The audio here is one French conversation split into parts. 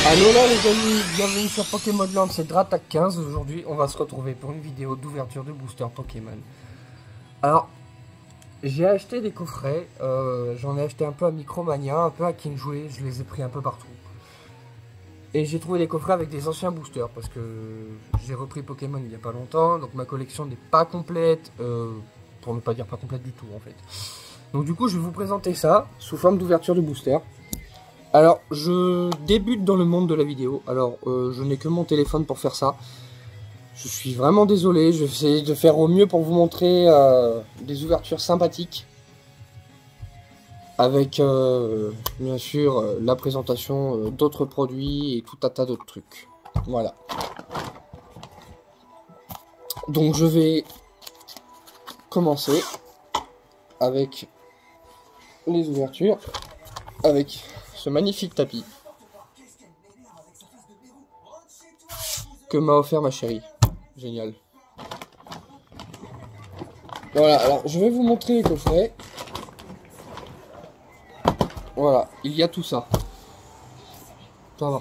Allo là les amis, bienvenue sur Pokémon Land, c'est Dratak15. Aujourd'hui on va se retrouver pour une vidéo d'ouverture de booster Pokémon. Alors, j'ai acheté des coffrets, j'en ai acheté un peu à Micromania, un peu à Kinjoué, je les ai pris un peu partout. Et j'ai trouvé des coffrets avec des anciens boosters parce que j'ai repris Pokémon il n'y a pas longtemps, donc ma collection n'est pas complète, pour ne pas dire pas complète du tout en fait. Donc du coup je vais vous présenter ça sous forme d'ouverture de booster. Alors, je débute dans le monde de la vidéo. Alors, je n'ai que mon téléphone pour faire ça. Je suis vraiment désolé. Je vais essayer de faire au mieux pour vous montrer des ouvertures sympathiques. Avec, bien sûr, la présentation d'autres produits et tout un tas d'autres trucs. Voilà. Donc, je vais commencer avec les ouvertures. Avec ce magnifique tapis que m'a offert ma chérie. Génial. Voilà, alors je vais vous montrer les coffrets. Voilà, il y a tout ça. Ça va.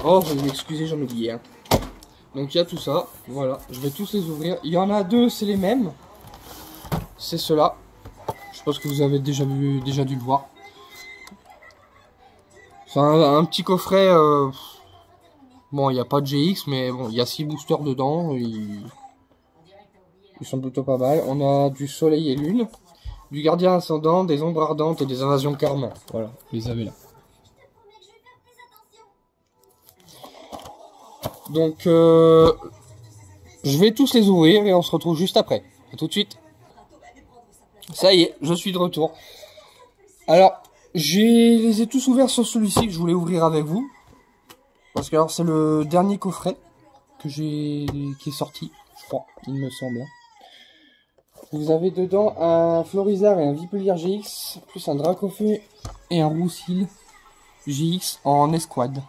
Oh, veuillez m'excuser, j'en oubliais un. Donc il y a tout ça. Voilà, je vais tous les ouvrir. Il y en a deux, c'est les mêmes. C'est ceux-là. Je pense que vous avez déjà dû le voir. C'est un petit coffret. Bon, il n'y a pas de GX, mais bon, il y a 6 boosters dedans. Ils sont plutôt pas mal. On a du soleil et lune, du gardien ascendant, des ombres ardentes et des invasions karma. Voilà, vous les avez là. Donc, je vais tous les ouvrir et on se retrouve juste après. A tout de suite. Ça y est, je suis de retour. Alors, je les ai tous ouverts sur celui-ci que je voulais ouvrir avec vous. Parce que alors c'est le dernier coffret qui est sorti, je crois, il me semble. Vous avez dedans un Florizard et un Vipulire GX, plus un Dracofeu et un Roussil GX en escouade.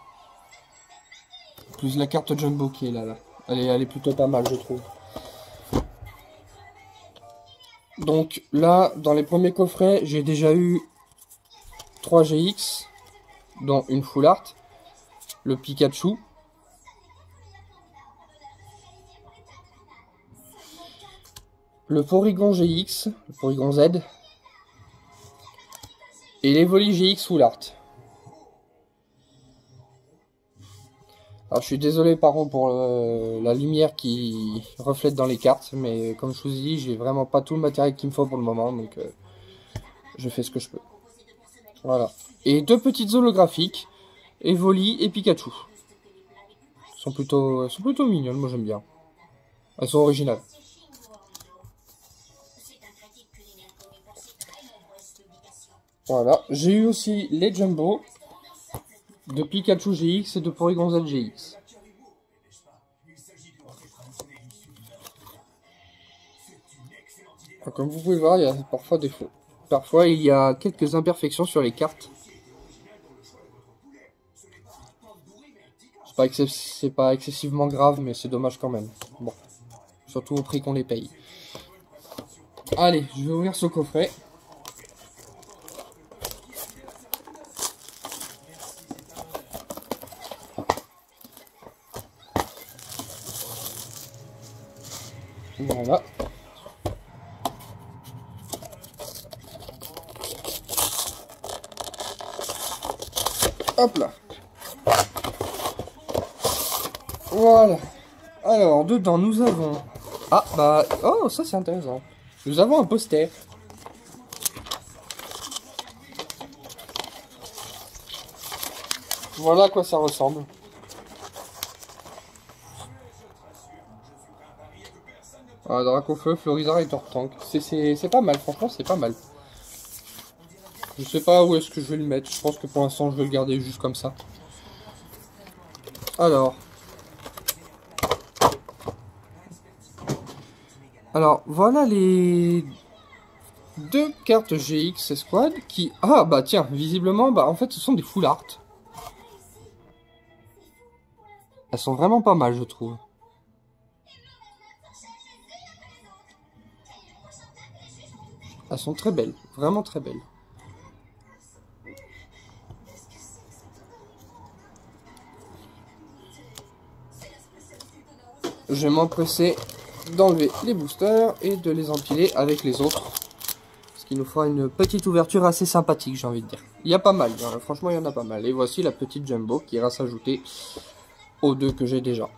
Plus la carte Jumbo qui est là. Elle est plutôt pas mal, je trouve. Donc là, dans les premiers coffrets, j'ai déjà eu 3 GX, dont une Full Art, le Pikachu, le Porygon GX, le Porygon Z, et l'Evoli GX Full Art. Alors je suis désolé par contre pour la lumière qui reflète dans les cartes, mais comme je vous ai dit, j'ai vraiment pas tout le matériel qu'il me faut pour le moment, donc je fais ce que je peux. Voilà. Et deux petites holographiques, Evoli et Pikachu. Elles sont plutôt mignonnes, moi j'aime bien. Elles sont originales. Voilà. J'ai eu aussi les Jumbo de Pikachu GX et de Porygon Z GX. Alors, comme vous pouvez voir, il y a parfois des faux. Parfois, il y a quelques imperfections sur les cartes. C'est pas excessivement grave, mais c'est dommage quand même. Bon, surtout au prix qu'on les paye. Allez, je vais ouvrir ce coffret. Voilà. Hop là. Voilà. Alors, dedans, nous avons... Ah, bah... Oh, ça, c'est intéressant. Nous avons un poster. Voilà à quoi ça ressemble. Ah, Dracofeu, Florizard et Tortank. C'est pas mal, franchement, c'est pas mal. Je sais pas où est-ce que je vais le mettre. Je pense que pour l'instant, je vais le garder juste comme ça. Alors, voilà les deux cartes GX Escouade qui... Ah, bah tiens, visiblement, bah en fait, ce sont des full art. Elles sont vraiment pas mal, je trouve. Elles sont très belles, vraiment très belles. je vais m'empresser d'enlever les boosters et de les empiler avec les autres. Ce qui nous fera une petite ouverture assez sympathique, j'ai envie de dire. Il y a pas mal, hein, franchement il y en a pas mal. Et voici la petite jumbo qui ira s'ajouter aux deux que j'ai déjà.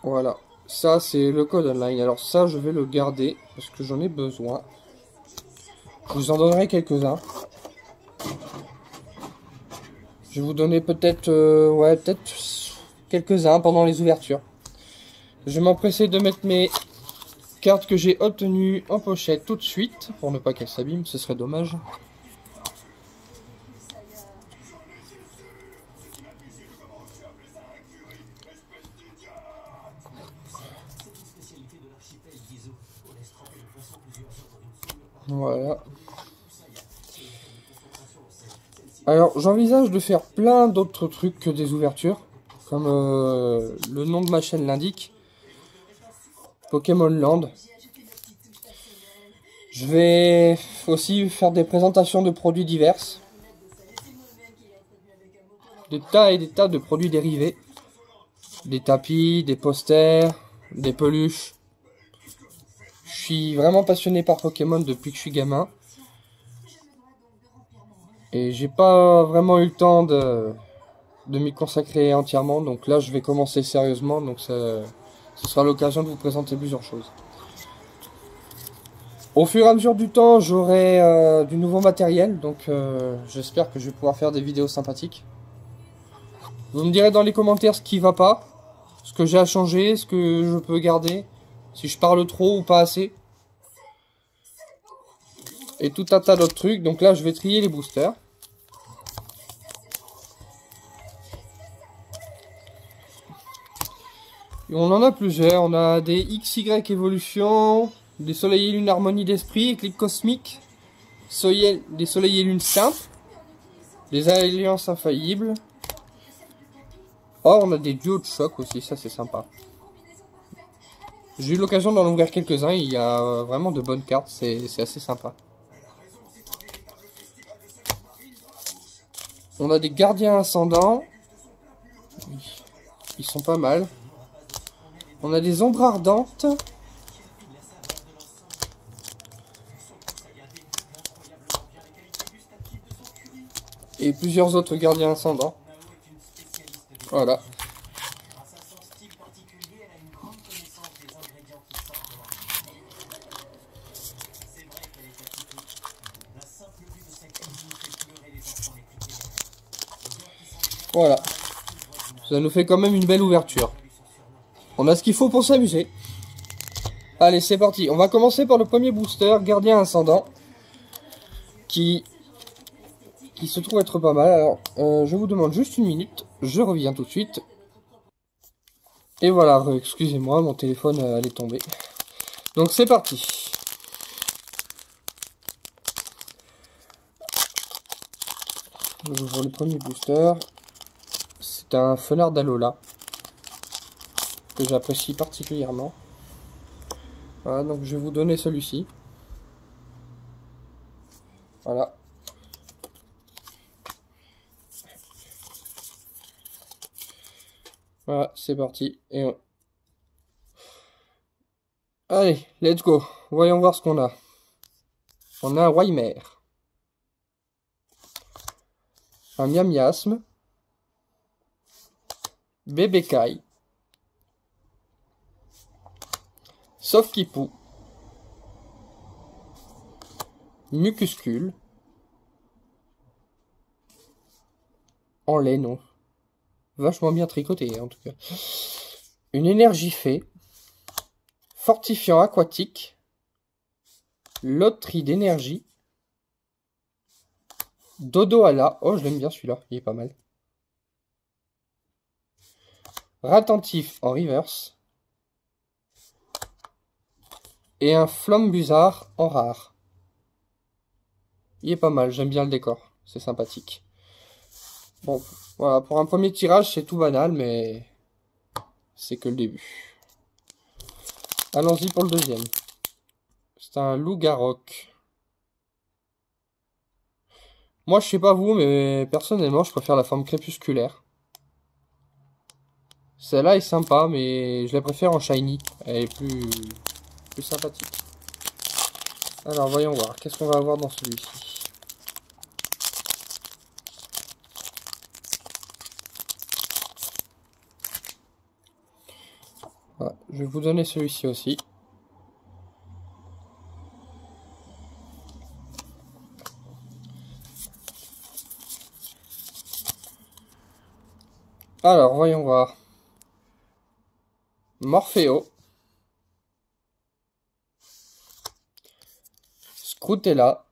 Voilà, ça c'est le code online. Alors ça je vais le garder parce que j'en ai besoin. Je vous en donnerai quelques-uns. Je vais vous donner peut-être peut-être quelques-uns pendant les ouvertures. Je vais m'empresser de mettre mes cartes que j'ai obtenues en pochette tout de suite, pour ne pas qu'elles s'abîment, ce serait dommage. Voilà. Alors j'envisage de faire plein d'autres trucs que des ouvertures, comme le nom de ma chaîne l'indique, Pokémon Land. Je vais aussi faire des présentations de produits divers, des tas et des tas de produits dérivés, des tapis, des posters, des peluches. Je suis vraiment passionné par Pokémon depuis que je suis gamin. Et j'ai pas vraiment eu le temps de m'y consacrer entièrement. Donc là, je vais commencer sérieusement. Donc ce sera l'occasion de vous présenter plusieurs choses. Au fur et à mesure du temps, j'aurai du nouveau matériel. Donc j'espère que je vais pouvoir faire des vidéos sympathiques. Vous me direz dans les commentaires ce qui va pas. Ce que j'ai à changer, ce que je peux garder. Si je parle trop ou pas assez. Et tout un tas d'autres trucs. Donc là, je vais trier les boosters. Et on en a plusieurs. On a des XY Evolution, des Soleil et Lune Harmonie d'Esprit, Éclipse Cosmique, des Soleil et Lune simples, des Alliances Infaillibles. Oh, on a des duos de choc aussi, ça c'est sympa. J'ai eu l'occasion d'en ouvrir quelques-uns, il y a vraiment de bonnes cartes, c'est assez sympa. On a des gardiens ascendants. Ils sont pas mal. On a des ombres ardentes. Et plusieurs autres gardiens ascendants. Voilà. Voilà. Ça nous fait quand même une belle ouverture. On a ce qu'il faut pour s'amuser. Allez, c'est parti. On va commencer par le premier booster, Gardien Ascendant. Qui se trouve être pas mal. Alors, je vous demande juste une minute. Je reviens tout de suite. Et voilà, excusez-moi, mon téléphone allait tomber. Donc c'est parti. J'ouvre le premier booster. C'est un Fenard d'Alola que j'apprécie particulièrement. Voilà, donc je vais vous donner celui-ci. Voilà. Voilà, c'est parti. Et allez, let's go. Voyons voir ce qu'on a. On a un Waymare. Un Miamiasme. Bébécaille. Sauf-Kipou. Mucuscule. En lait, non. Vachement bien tricoté, en tout cas. Une énergie fée. Fortifiant aquatique. Loterie d'énergie. Dodoala. Oh, je l'aime bien celui-là. Il est pas mal. Ratentif en reverse. Et un Flambuzard en rare. Il est pas mal. J'aime bien le décor. C'est sympathique. Bon, voilà. Pour un premier tirage, c'est tout banal, mais c'est que le début. Allons-y pour le deuxième. C'est un Loup-Garok. Moi, je sais pas vous, mais personnellement, je préfère la forme crépusculaire. Celle-là est sympa, mais je la préfère en shiny. Elle est plus sympathique. Alors, voyons voir. Qu'est-ce qu'on va avoir dans celui-ci? Voilà, je vais vous donner celui-ci aussi. Alors, voyons voir. Morpheo. Scrutella.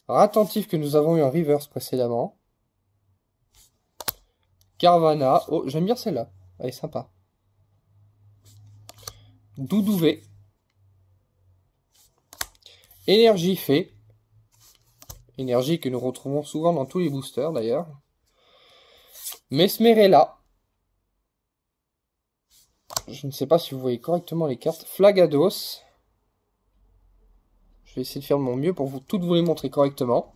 Attentif que nous avons eu en reverse précédemment. Carvana. Oh, j'aime bien celle-là. Elle est sympa. Doudouvé. Énergie Fée. Énergie que nous retrouvons souvent dans tous les boosters d'ailleurs. Mesmerella. Je ne sais pas si vous voyez correctement les cartes. Flagados. Je vais essayer de faire de mon mieux pour toutes vous les montrer correctement.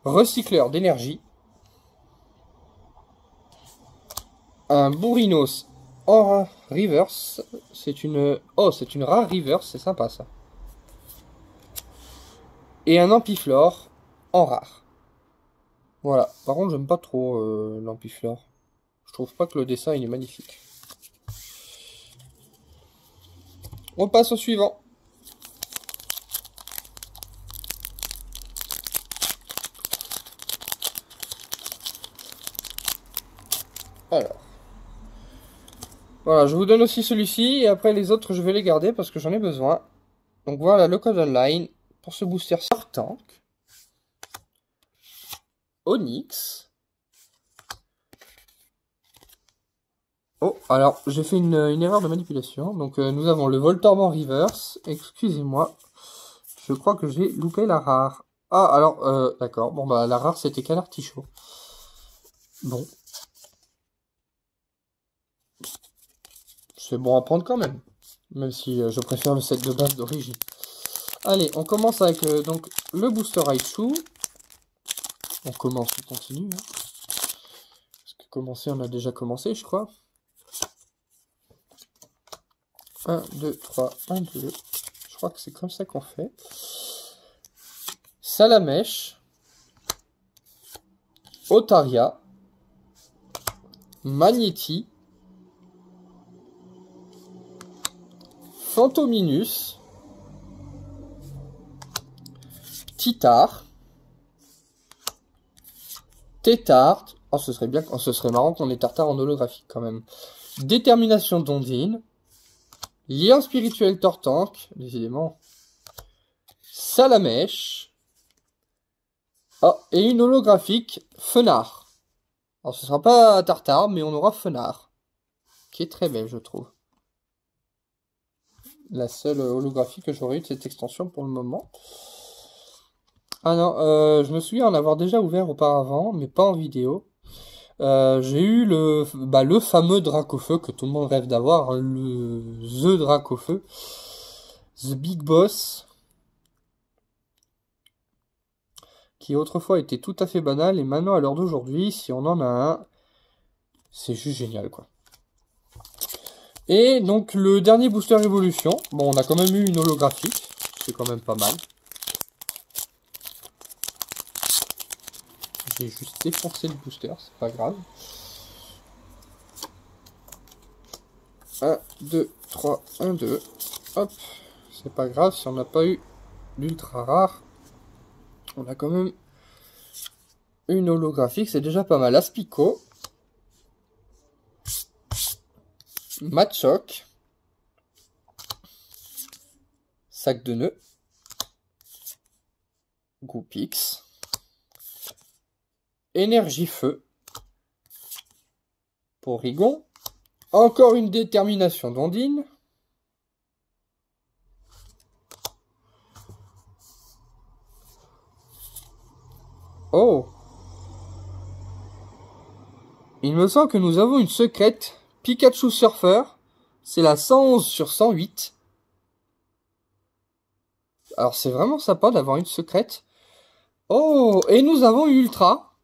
Recycleur d'énergie. Un Bourrinos en reverse. C'est une... Oh, c'est une rare reverse. C'est sympa ça. Et un Ampiflore en rare. Voilà. Par contre, j'aime pas trop l'Ampiflore. Je trouve pas que le dessin il est magnifique. On passe au suivant. Alors. Voilà, je vous donne aussi celui-ci. Et après les autres, je vais les garder parce que j'en ai besoin. Donc voilà le code online pour ce booster Tank. Onyx. Oh, alors j'ai fait une erreur de manipulation. Donc nous avons le Voltorb en reverse. Excusez-moi. Je crois que j'ai loupé la rare. Ah, alors, d'accord. Bon, bah la rare c'était Canartichaud. Bon. C'est bon à prendre quand même. Même si je préfère le set de base d'origine. Allez, on commence avec donc le booster Raichu. On commence, on continue. Hein. Parce que commencer, on a déjà commencé, je crois. 1, 2, 3, 1, 2. Je crois que c'est comme ça qu'on fait. Salamèche. Otaria. Magnéti. Phantominus. Titar. Tétard. Oh, ce serait bien, ce serait marrant qu'on ait Tartare en holographique quand même. Détermination d'Ondine. Lien spirituel Tortank, décidément. Salamèche. Oh, et une holographique Fenard. Alors ce sera pas Tartare, mais on aura Fenard. Qui est très belle, je trouve. La seule holographie que j'aurais eu de cette extension pour le moment. Ah non, je me souviens en avoir déjà ouvert auparavant, mais pas en vidéo. J'ai eu le fameux Dracofeu que tout le monde rêve d'avoir, hein, The Dracofeu. The Big Boss. Qui autrefois était tout à fait banal, et maintenant à l'heure d'aujourd'hui, si on en a un, c'est juste génial quoi. Et donc le dernier booster évolution, bon on a quand même eu une holographique, c'est quand même pas mal. J'ai juste défoncé le booster, c'est pas grave. 1, 2, 3, 1, 2. Hop, c'est pas grave si on n'a pas eu l'ultra rare. On a quand même une holographique, c'est déjà pas mal. Aspico. Machoc. Sac de nœuds. Goupix. Énergie Feu. Porygon. Encore une détermination d'Ondine. Oh. Il me semble que nous avons une secrète. Pikachu Surfer. C'est la 111 sur 108. Alors c'est vraiment sympa d'avoir une secrète. Oh. Et nous avons Ultra.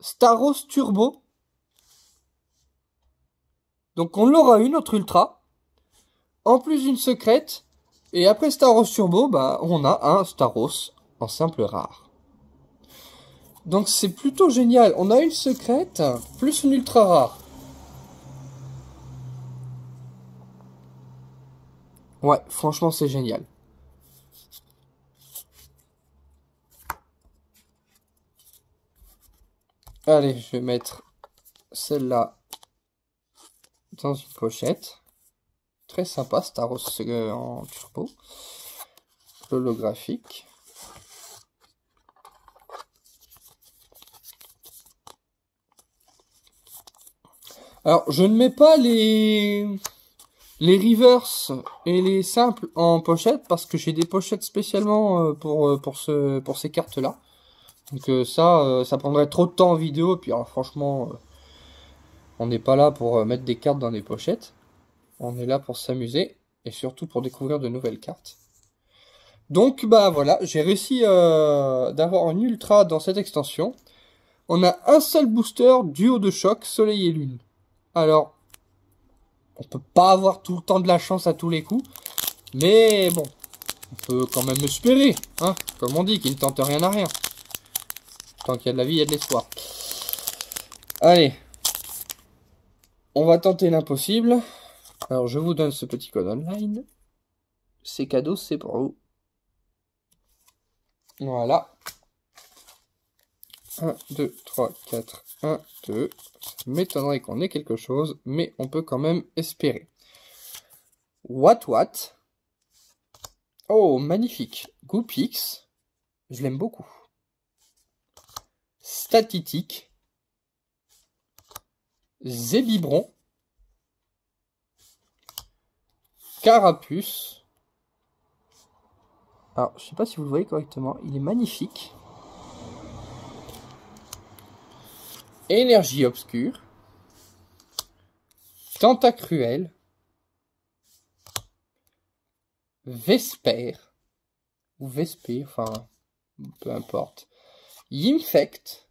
Staros Turbo. Donc on l'aura une, notre Ultra. En plus d'une secrète. Et après Staros Turbo, bah, on a un Staros en simple rare. Donc c'est plutôt génial. On a une secrète, plus une ultra rare. Ouais, franchement c'est génial. Allez, je vais mettre celle-là dans une pochette. Très sympa, Staros en turbo. Holographique. Alors, je ne mets pas les reverse et les simples en pochette parce que j'ai des pochettes spécialement pour ces cartes-là. Donc ça prendrait trop de temps en vidéo. Et puis alors, franchement, on n'est pas là pour mettre des cartes dans des pochettes. On est là pour s'amuser et surtout pour découvrir de nouvelles cartes. Donc bah voilà, j'ai réussi d'avoir une ultra dans cette extension. On a un seul booster, duo de choc, soleil et lune. Alors, on peut pas avoir tout le temps de la chance à tous les coups. Mais bon, on peut quand même espérer. Hein, comme on dit, qui ne tente rien à rien. Tant qu'il y a de la vie, il y a de l'espoir. Allez. On va tenter l'impossible. Alors, je vous donne ce petit code online. C'est cadeau, c'est pour vous. Voilà. 1, 2, 3, 4, 1, 2. Ça m'étonnerait qu'on ait quelque chose, mais on peut quand même espérer. What. Oh, magnifique. Goopix. Je l'aime beaucoup. Statitique. Zébibron. Carapuce. Alors, je sais pas si vous le voyez correctement. Il est magnifique. Énergie obscure. Tentacruel. Vesper. Ou Vesper, enfin, peu importe. Yimfect.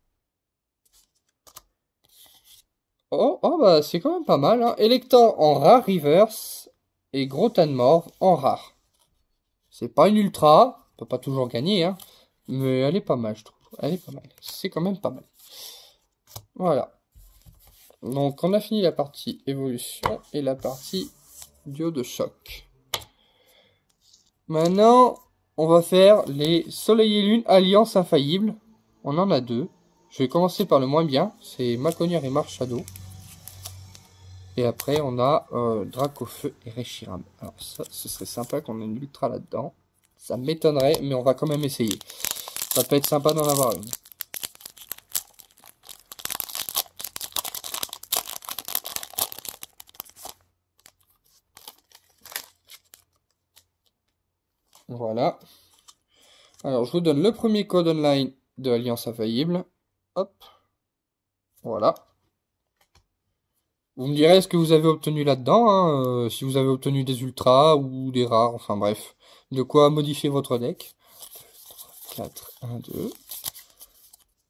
Oh, bah c'est quand même pas mal. Hein. Elector en rare reverse. Et Grotanmorph en rare. C'est pas une ultra. On peut pas toujours gagner. Hein, mais elle est pas mal, je trouve. Elle est pas mal. C'est quand même pas mal. Voilà. Donc on a fini la partie évolution et la partie duo de choc. Maintenant, on va faire les Soleil et Lune Alliance Infaillible. On en a deux. Je vais commencer par le moins bien. C'est Maconière et Marshadow. Et après, on a Dracofeu et Reshiram. Alors ça, ce serait sympa qu'on ait une ultra là-dedans. Ça m'étonnerait, mais on va quand même essayer. Ça peut être sympa d'en avoir une. Voilà. Alors, je vous donne le premier code online de Alliance Infaillible. Hop. Voilà. Vous me direz ce que vous avez obtenu là-dedans, hein, si vous avez obtenu des ultras ou des rares, enfin bref. De quoi modifier votre deck. 4, 1, 2.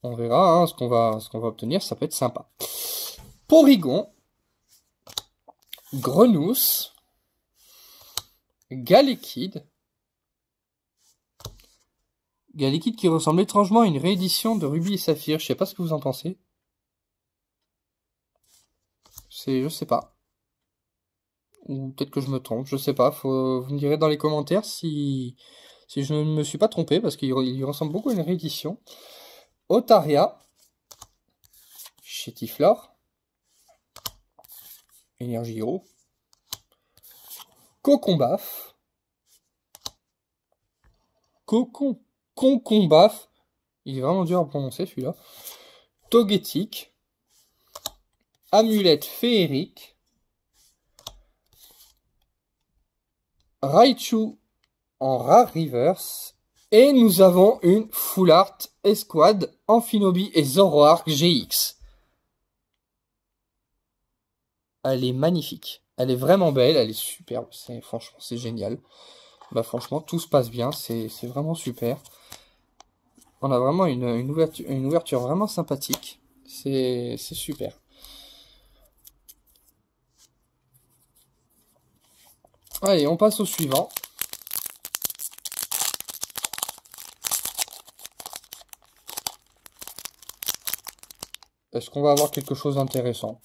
On verra hein, ce qu'on va obtenir, ça peut être sympa. Porygon. Grenousse. Galekid. Galekid qui ressemble étrangement à une réédition de Ruby et Saphir. Je sais pas ce que vous en pensez. Je sais pas. Ou peut-être que je me trompe, je sais pas. Vous me direz dans les commentaires si je ne me suis pas trompé, parce qu'il ressemble beaucoup à une réédition. Otaria. Chétiflore. Énergie-Eau. Cocombaf. Concombaf. Il est vraiment dur à prononcer celui-là. Togetic. Amulette féerique. Raichu en rare reverse. Et nous avons une Full Art Esquad Amphinobi et Zoroark GX. Elle est magnifique. Elle est vraiment belle, elle est superbe. Franchement, c'est génial. Bah franchement, tout se passe bien. C'est vraiment super. On a vraiment une ouverture vraiment sympathique. C'est super. Allez, on passe au suivant. Est-ce qu'on va avoir quelque chose d'intéressant?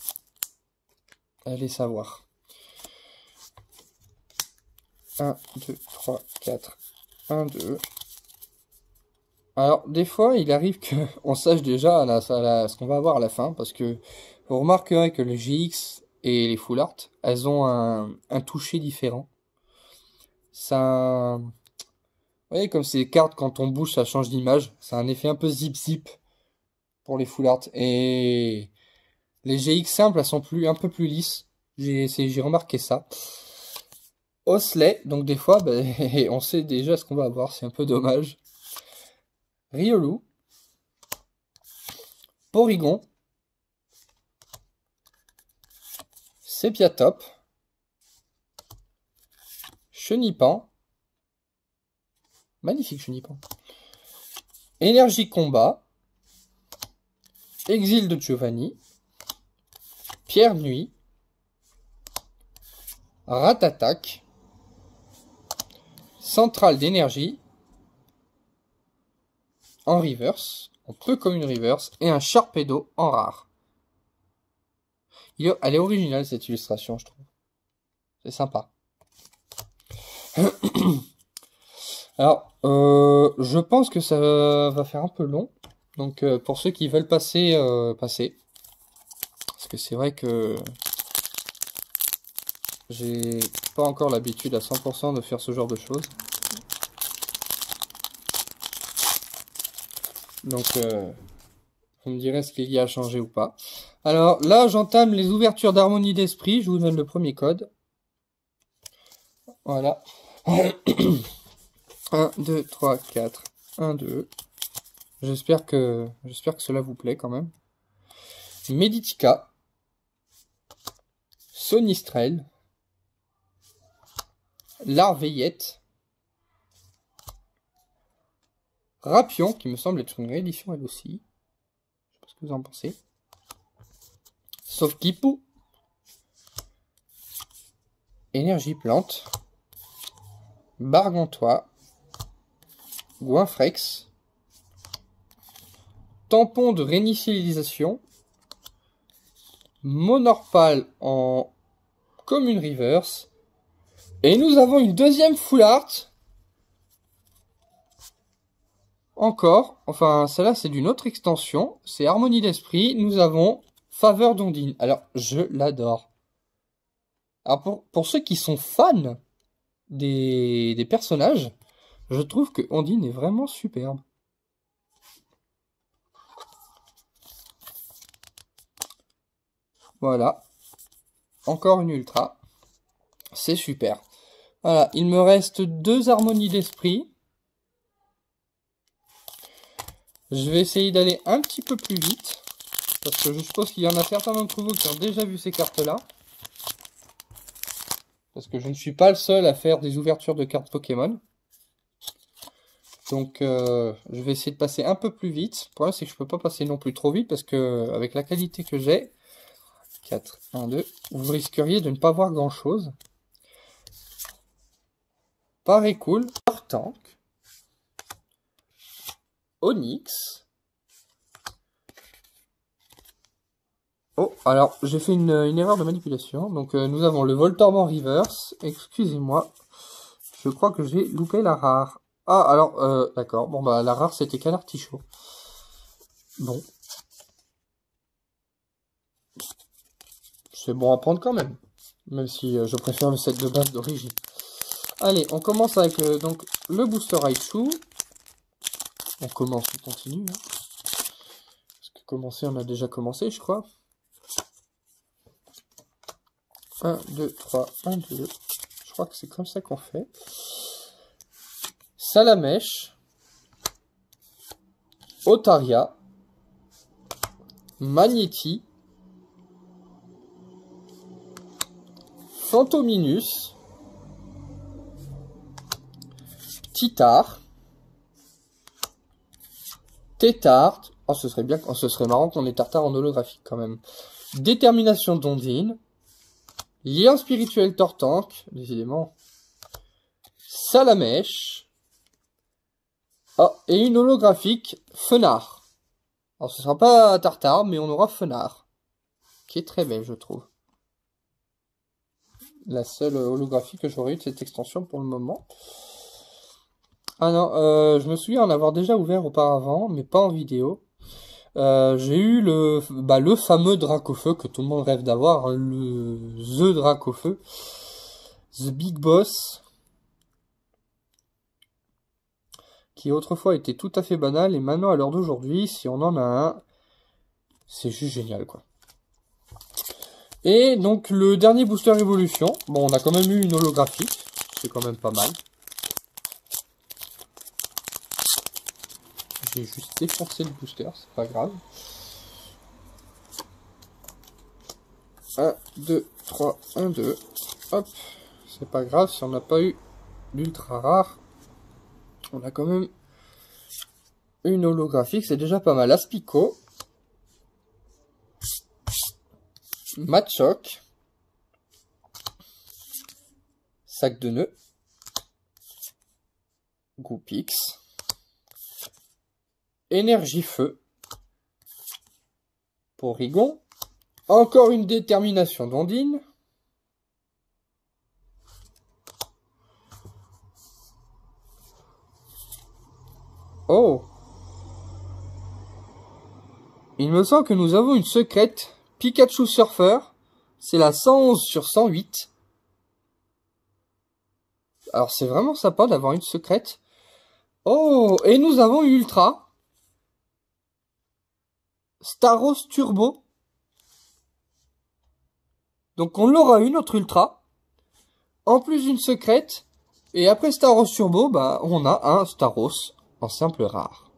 Allez savoir. 1, 2, 3, 4. 1, 2. Alors, des fois, il arrive qu'on sache déjà ce qu'on va avoir à la fin, parce que vous remarquerez que les GX et les Full Art, elles ont un toucher différent. Ça, vous voyez, comme ces cartes, quand on bouge, ça change d'image. C'est un effet un peu zip-zip pour les Full Art. Et les GX simples, elles sont un peu plus lisses. J'ai remarqué ça. Osley, donc des fois, on sait déjà ce qu'on va avoir, c'est un peu dommage. Riolu, Porygon, Sepiatop, Chenipan, magnifique Chenipan, Énergie Combat, Exil de Giovanni, Pierre Nuit, Ratatak, Centrale d'énergie, en reverse, en peu comme une reverse, et un Sharpedo en rare. Elle est originale cette illustration, je trouve. C'est sympa. Alors, je pense que ça va faire un peu long. Donc, pour ceux qui veulent passer, passez. Parce que c'est vrai que j'ai pas encore l'habitude à 100% de faire ce genre de choses. Donc, vous me direz ce qu'il y a à changer ou pas. Alors, là, j'entame les ouvertures d'harmonie d'esprit. Je vous donne le premier code. Voilà. 1, 2, 3, 4. 1, 2. J'espère que cela vous plaît quand même. Meditica. Sonistrel. Larveillette. Rapion, qui me semble être une réédition elle aussi. Je sais pas ce que vous en pensez. Sauf Kipou. Énergie plante. Bargantois. Goinfrex. Tampon de réinitialisation. Monorpal en commune reverse. Et nous avons une deuxième full art. Encore, enfin celle-là c'est d'une autre extension, c'est Harmonie d'Esprit, nous avons Faveur d'Ondine. Alors je l'adore. Alors pour ceux qui sont fans des personnages, je trouve que Ondine est vraiment superbe. Voilà, encore une ultra, c'est super. Voilà, il me reste 2 Harmonies d'Esprit. Je vais essayer d'aller un petit peu plus vite, parce que je suppose qu'il y en a certains d'entre vous qui ont déjà vu ces cartes-là. Parce que je ne suis pas le seul à faire des ouvertures de cartes Pokémon. Donc, je vais essayer de passer un peu plus vite. Le problème, c'est que je ne peux pas passer non plus trop vite, parce que avec la qualité que j'ai, 4, 1, 2, vous risqueriez de ne pas voir grand-chose. Pareil cool, Tank. Onyx. Oh, alors j'ai fait une erreur de manipulation. Donc nous avons le Voltorb reverse. Excusez-moi. Je crois que j'ai loupé la rare. Ah, alors, d'accord. Bon, bah la rare c'était Canartichaud. Bon. C'est bon à prendre quand même. Même si je préfère le set de base d'origine. Allez, on commence avec donc le Booster Raichu. On commence, on continue. Hein. Parce que commencer, on a déjà commencé, je crois. 1, 2, 3, 1, 2. Je crois que c'est comme ça qu'on fait. Salamèche. Otaria. Magnéti. Phantominus. Titar. Tétard, Oh, ce serait bien, oh, ce serait marrant qu'on ait Tartare en holographique quand même. Détermination d'Ondine. Lien spirituel Tortank, décidément. Salamèche. Oh, et une holographique Fenard. Alors ce sera pas Tartare, mais on aura Fenard. Qui est très belle, je trouve. La seule holographie que j'aurais eu de cette extension pour le moment. Ah non, je me souviens en avoir déjà ouvert auparavant, mais pas en vidéo. J'ai eu le fameux Dracofeu que tout le monde rêve d'avoir, hein, The Dracofeu. The Big Boss. Qui autrefois était tout à fait banal, et maintenant à l'heure d'aujourd'hui, si on en a un, c'est juste génial quoi. Et donc le dernier booster évolution, bon on a quand même eu une holographique, c'est quand même pas mal. J'ai juste défoncé le booster, c'est pas grave. 1, 2, 3, 1, 2, hop, c'est pas grave si on n'a pas eu l'ultra rare. On a quand même une holographique, c'est déjà pas mal. Aspico. Machoc. Sac de nœuds. Goupix. Énergie feu. Porygon. Encore une détermination d'Ondine. Oh! Il me semble que nous avons une secrète. Pikachu Surfer. C'est la 111 sur 108. Alors c'est vraiment sympa d'avoir une secrète. Oh! Et nous avons une Ultra. Staros Turbo. Donc on l'aura une autre Ultra. En plus d'une secrète. Et après Staros Turbo, bah on a un Staros en simple rare.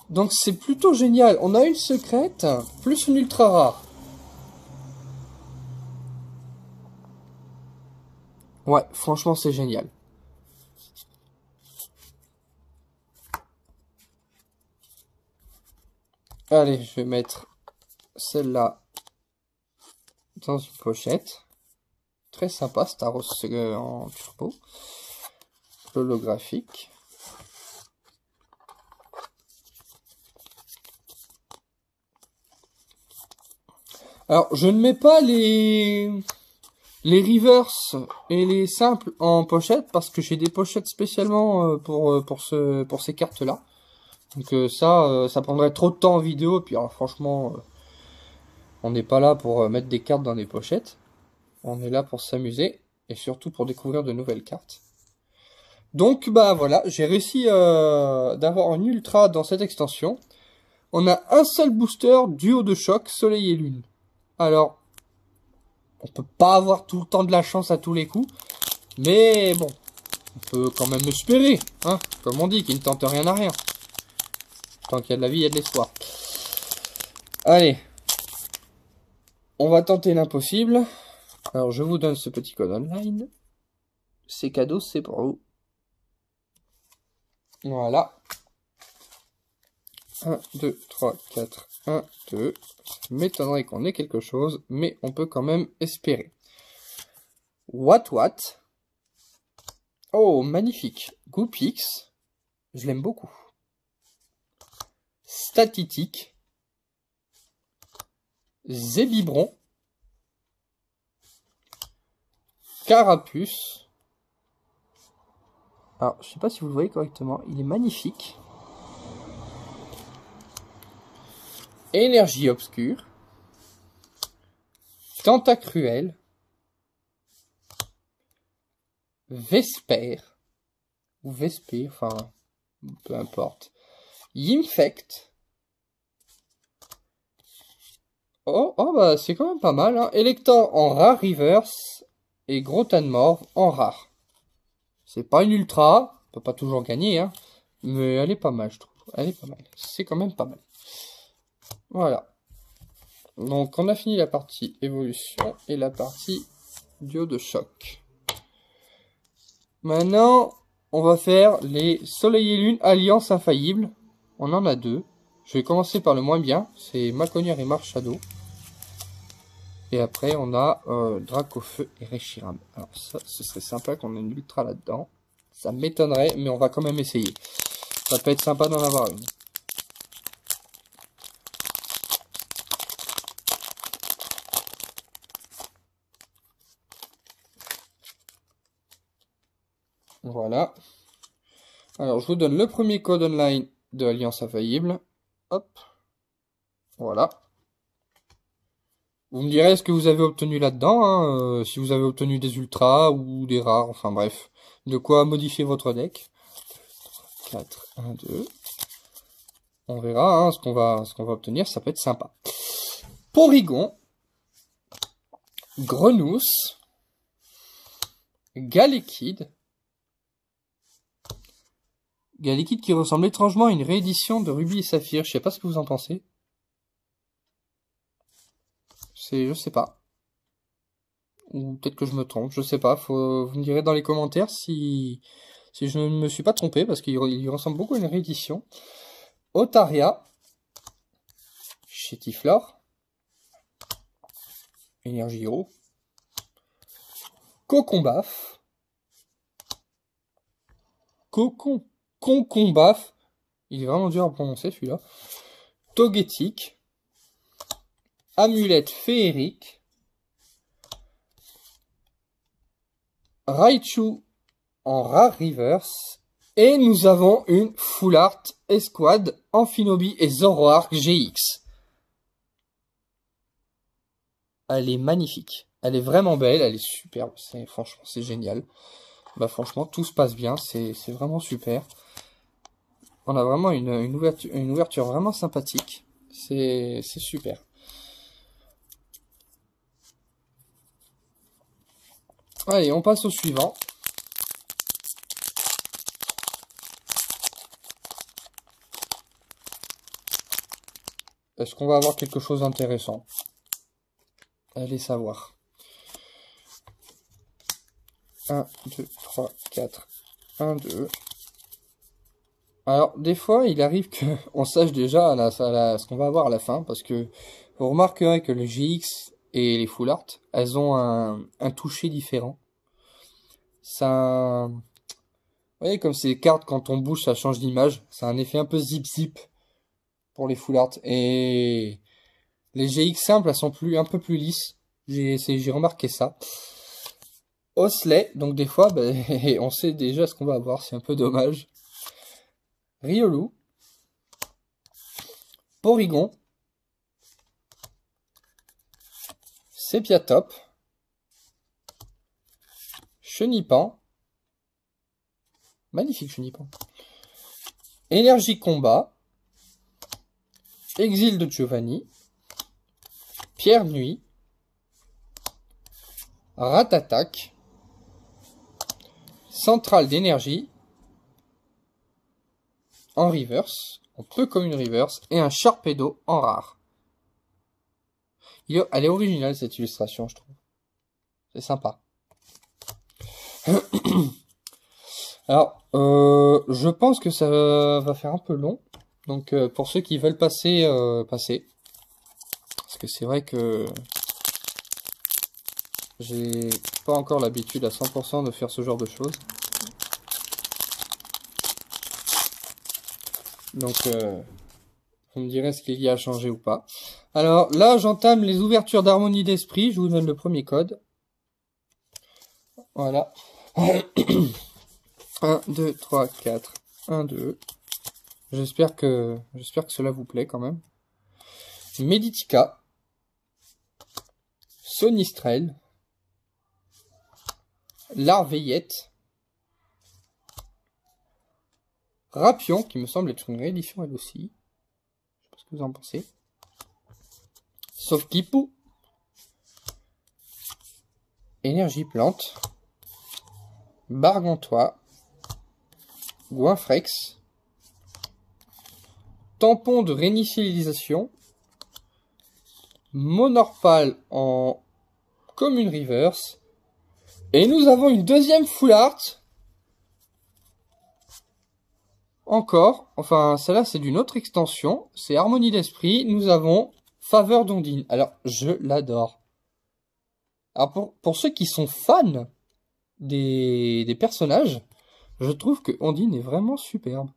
Donc c'est plutôt génial. On a une secrète plus une ultra rare. Ouais, franchement c'est génial. Allez, je vais mettre celle-là dans une pochette. Très sympa, Staros en turbo. Holographique. Alors, je ne mets pas les reverse et les simples en pochette parce que j'ai des pochettes spécialement pour ces cartes-là. Donc ça prendrait trop de temps en vidéo. Puis alors, franchement, on n'est pas là pour mettre des cartes dans des pochettes. On est là pour s'amuser et surtout pour découvrir de nouvelles cartes. Donc bah voilà, j'ai réussi d'avoir une ultra dans cette extension. On a un seul booster duo de choc Soleil et Lune. Alors, on peut pas avoir tout le temps de la chance à tous les coups, mais bon, on peut quand même espérer, hein, comme on dit, qui ne tente rien à rien. Tant qu'il y a de la vie, il y a de l'espoir. Allez, on va tenter l'impossible. Alors, je vous donne ce petit code online. C'est cadeau, c'est pour vous. Voilà. 1, 2, 3, 4, 1, 2. Ça m'étonnerait qu'on ait quelque chose, mais on peut quand même espérer. What. Oh, magnifique. Goupix. Je l'aime beaucoup. Statitique. Zébibron. Carapuce. Alors, je sais pas si vous le voyez correctement. Il est magnifique. Énergie obscure. Tentacruel. Vesper. Ou Vesper, enfin, peu importe. Yimfect. Oh bah c'est quand même pas mal, hein. Elector en rare reverse et Grotanmorph en rare. C'est pas une ultra, on peut pas toujours gagner, hein, mais elle est pas mal, je trouve. Elle est pas mal, c'est quand même pas mal. Voilà. Donc on a fini la partie évolution et la partie duo de choc. Maintenant, on va faire les Soleil et Lune Alliance Infaillible. On en a deux. Je vais commencer par le moins bien, c'est Maconière et Marshadow. Et après, on a Dracofeu et Reshiram. Alors ça, ce serait sympa qu'on ait une ultra là-dedans. Ça m'étonnerait, mais on va quand même essayer. Ça peut être sympa d'en avoir une. Voilà. Alors, je vous donne le premier code online de Alliance Infaillible. Hop. Voilà. Vous me direz ce que vous avez obtenu là-dedans, hein, si vous avez obtenu des ultras ou des rares, enfin bref. De quoi modifier votre deck. 4, 1, 2. On verra hein, ce qu'on va obtenir, ça peut être sympa. Porygon. Grenousse. Galekid. Galekid qui ressemble étrangement à une réédition de Ruby et Saphir. Je sais pas ce que vous en pensez. Je sais pas. Ou peut-être que je me trompe, je sais pas. Vous me direz dans les commentaires si je ne me suis pas trompé, parce qu'il ressemble beaucoup à une réédition. Otaria. Chétiflore. Énergie-Eau. Cocombaf. Concombaf. Il est vraiment dur à prononcer celui-là. Togetic. Amulette féerique. Raichu en rare reverse. Et nous avons une Full Art Esquad Amphinobi et Zoroark GX. Elle est magnifique. Elle est vraiment belle, elle est superbe. Franchement, c'est génial. Bah franchement, tout se passe bien. C'est vraiment super. On a vraiment une ouverture vraiment sympathique. C'est super. Allez, on passe au suivant. Est-ce qu'on va avoir quelque chose d'intéressant? Allez savoir. 1, 2, 3, 4. 1, 2. Alors, des fois, il arrive qu'on sache déjà ce qu'on va avoir à la fin, parce que vous remarquerez que les GX et les Full Art, elles ont un toucher différent. Ça... Vous voyez, comme ces cartes, quand on bouge, ça change d'image. C'est un effet un peu zip-zip pour les Full Art. Et les GX simples, elles sont un peu plus lisses. J'ai remarqué ça. Osley, donc des fois, on sait déjà ce qu'on va avoir. C'est un peu dommage. Riolu. Porygon. Sepiatop. Chenipan. Magnifique Chenipan. Énergie Combat. Exil de Giovanni. Pierre Nuit. Ratatak. Centrale d'énergie. En reverse. On peut comme une reverse. Et un Sharpedo en rare. Elle est originale cette illustration, je trouve. C'est sympa. Alors, je pense que ça va faire un peu long. Donc, pour ceux qui veulent passer, passez. Parce que c'est vrai que j'ai pas encore l'habitude à 100% de faire ce genre de choses. Donc, vous me direz ce qu'il y a à changer ou pas. Alors, là, j'entame les ouvertures d'harmonie d'esprit. Je vous donne le premier code. Voilà. 1, 2, 3, 4. 1, 2. J'espère que cela vous plaît quand même. Meditica. Sonistrel. Larveillette. Rapion, qui me semble être une réédition elle aussi. Je sais pas ce que vous en pensez. Sauf Kipou. Énergie plante. Bargantois. Goinfrex. Tampon de réinitialisation. Monorpal en commune reverse. Et nous avons une deuxième full art. Encore, enfin celle-là c'est d'une autre extension, c'est Harmonie d'Esprit, nous avons Faveur d'Ondine. Alors je l'adore. Alors pour ceux qui sont fans des personnages, je trouve que Ondine est vraiment superbe.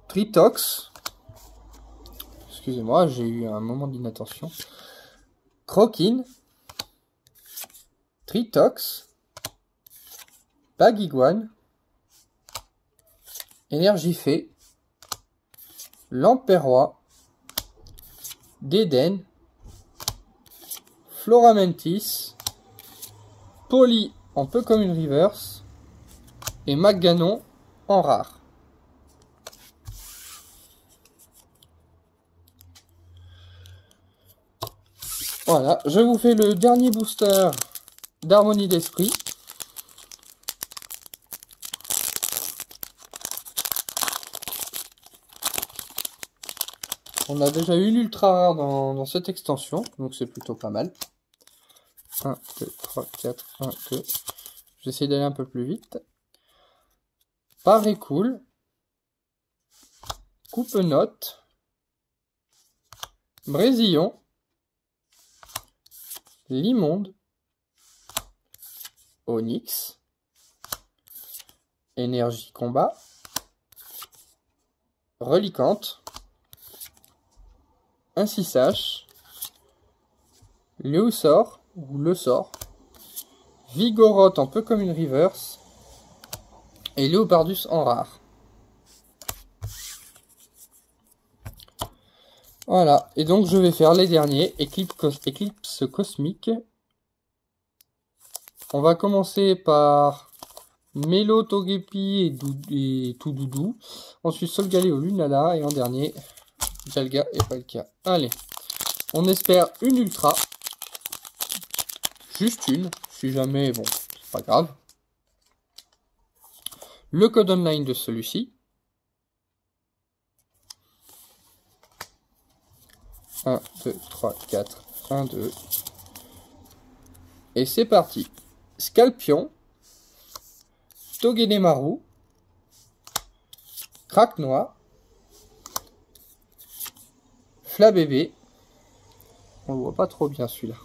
Tritox. Excusez-moi, j'ai eu un moment d'inattention. Croquine. Tritox. Bagiguane. Énergifée. Lamperrois. Dédène. Floramentis. Poly en peu comme une reverse. Et Maganon en rare. Voilà, je vous fais le dernier booster d'Harmonie d'Esprit. On a déjà eu l'ultra rare dans cette extension, donc c'est plutôt pas mal. 1, 2, 3, 4, 1, 2. J'essaie d'aller un peu plus vite. Paré cool. Coupe-note. Brésillon. Limonde. Onyx. Énergie combat. Relicante. Ainsi sache. Léusor, ou le sort. Vigoroth en peu comme une reverse. Et Léopardus en rare. Voilà, et donc je vais faire les derniers, Éclipse Cosmique. On va commencer par Mélo, Togepi et Toudoudou. Ensuite Solgaleo, Lunala, et en dernier, Jalga et Palkia. Allez, on espère une ultra. Juste une, si jamais, bon, c'est pas grave. Le code online de celui-ci. 1, 2, 3, 4, 1, 2. Et c'est parti. Scalpion. Togedemaru. Craque-Noix. Flabébé. On le voit pas trop bien celui-là.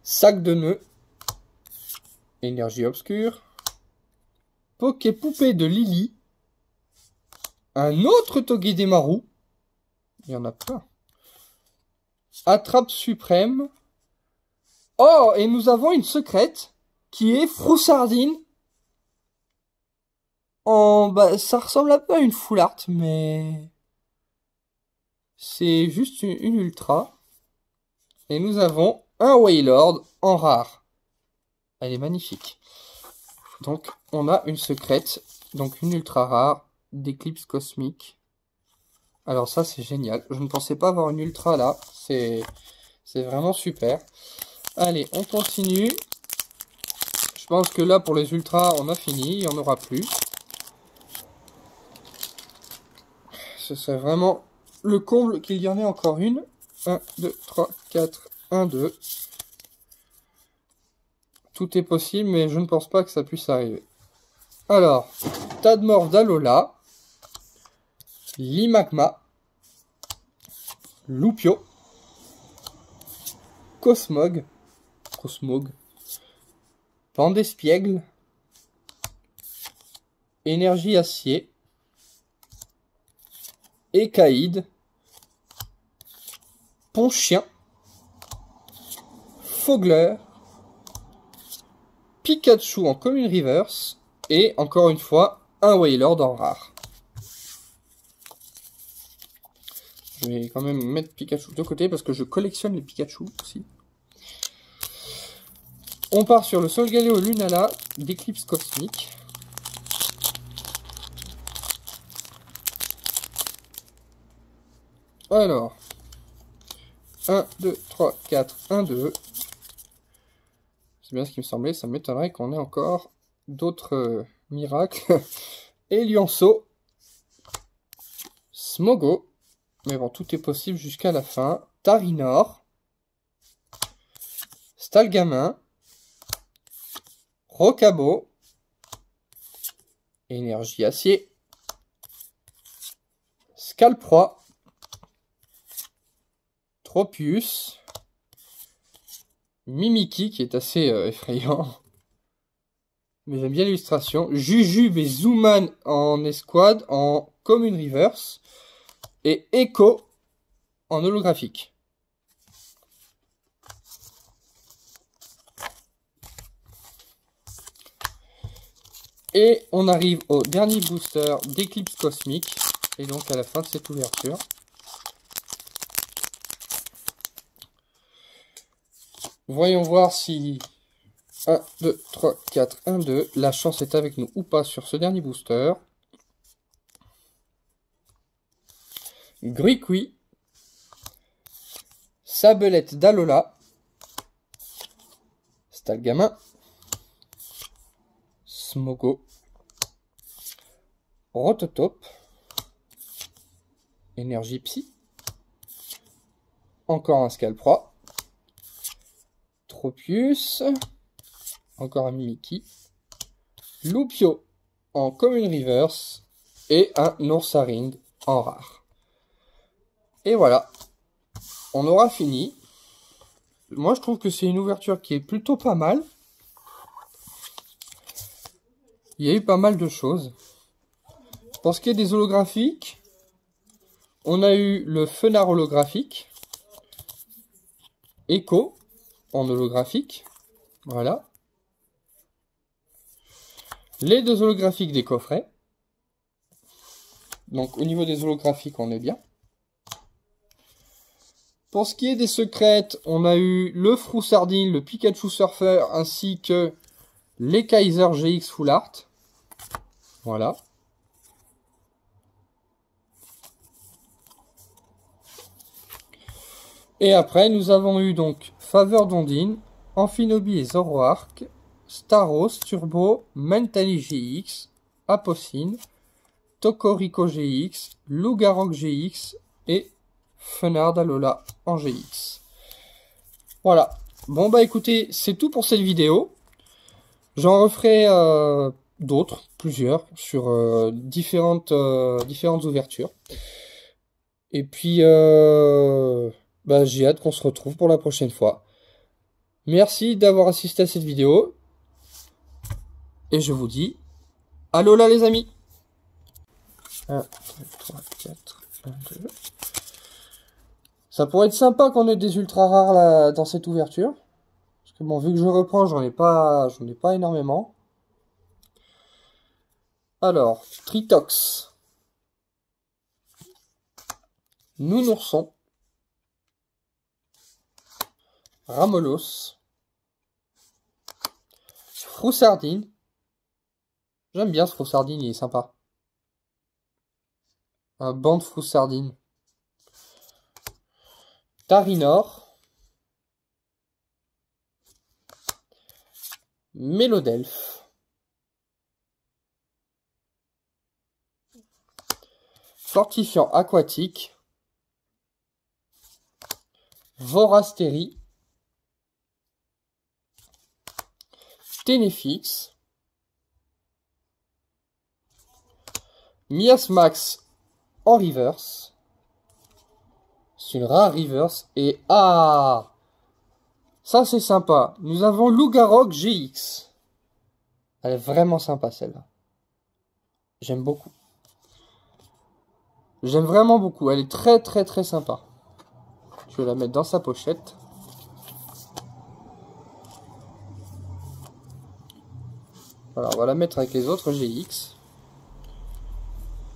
Sac de nœuds. Énergie obscure. Poké-poupée de Lily. Un autre Togedemaru. Il y en a plein. Attrape suprême. Oh, et nous avons une secrète qui est Froussardine. Bah, ça ressemble un peu à une full art, mais c'est juste une ultra. Et nous avons un Wailord en rare. Elle est magnifique. Donc, on a une secrète, donc une ultra rare d'Éclipse Cosmique. Alors ça, c'est génial. Je ne pensais pas avoir une ultra là. C'est vraiment super. Allez, on continue. Je pense que là, pour les ultras, on a fini. Il n'y en aura plus. Ce serait vraiment le comble qu'il y en ait encore une. 1, 2, 3, 4, 1, 2. Tout est possible, mais je ne pense pas que ça puisse arriver. Alors, Tadmor d'Alola. Limagma. Loupio. Cosmog. Pandespiègle. Énergie acier. Écaïde. Ponchien. Fogler. Pikachu en commune reverse. Et encore une fois, un Wailord en rare. Je vais quand même mettre Pikachu de côté parce que je collectionne les Pikachu aussi. On part sur le Solgaleo Lunala d'Éclipse Cosmique. Alors, 1, 2, 3, 4, 1, 2. C'est bien ce qui me semblait, ça m'étonnerait qu'on ait encore d'autres miracles. Elianso, Smogo, mais bon, tout est possible jusqu'à la fin. Starinor, Stalgamin, Rocabo, Énergie Acier, Scalproie, Tropius, Mimikyu qui est assez effrayant, mais j'aime bien l'illustration, Jujube et Zooman en escouade en commune reverse, et Echo en holographique. Et on arrive au dernier booster d'Eclipse Cosmique, et donc à la fin de cette ouverture. Voyons voir si 1, 2, 3, 4, 1, 2, la chance est avec nous ou pas sur ce dernier booster. Gruicui, Sabelette d'Alola, Stalgamin, Smogo, Rototope, Énergie Psy, encore un Scalproie, Tropius, encore un Mimikyu, Lupio en commune reverse et un Noursaring en rare. Et voilà, on aura fini. Moi je trouve que c'est une ouverture qui est plutôt pas mal. Il y a eu pas mal de choses. Pour ce qui est des holographiques, on a eu le Fenard holographique, Echo en holographique, voilà. Les deux holographiques des coffrets. Donc au niveau des holographiques, on est bien. Pour ce qui est des secrètes, on a eu le Froussardine, le Pikachu Surfer, ainsi que les Kaiser GX Full Art. Voilà. Et après, nous avons eu donc Faveur d'Ondine, Amphinobi et Zoroark, Staros, Turbo, Mentally GX, Apocine, Tokorico GX, Lougarok GX et Fenard d'Alola en GX. Voilà. Bon bah écoutez, c'est tout pour cette vidéo. J'en referai d'autres, plusieurs, sur différentes ouvertures. Et puis, bah, j'ai hâte qu'on se retrouve pour la prochaine fois. Merci d'avoir assisté à cette vidéo. Et je vous dis, Alola les amis. 1, 2, 3, 4, 1, 2. Ça pourrait être sympa qu'on ait des ultra rares là, dans cette ouverture. Parce que bon, vu que je reprends, j'en ai pas énormément. Alors, Tritox, Nounourson, Ramolos, Froussardine. J'aime bien ce Froussardine, il est sympa. Un banc de Froussardine. Tarinor, Mélodelphe, Fortifiant aquatique, Vorastérie, Ténéfix, Miasmax en reverse. C'est une rare reverse. Et ah, ça c'est sympa. Nous avons Lougarok GX. Elle est vraiment sympa celle-là. J'aime beaucoup. J'aime vraiment beaucoup. Elle est très très très sympa. Je vais la mettre dans sa pochette. Voilà, on va la mettre avec les autres GX.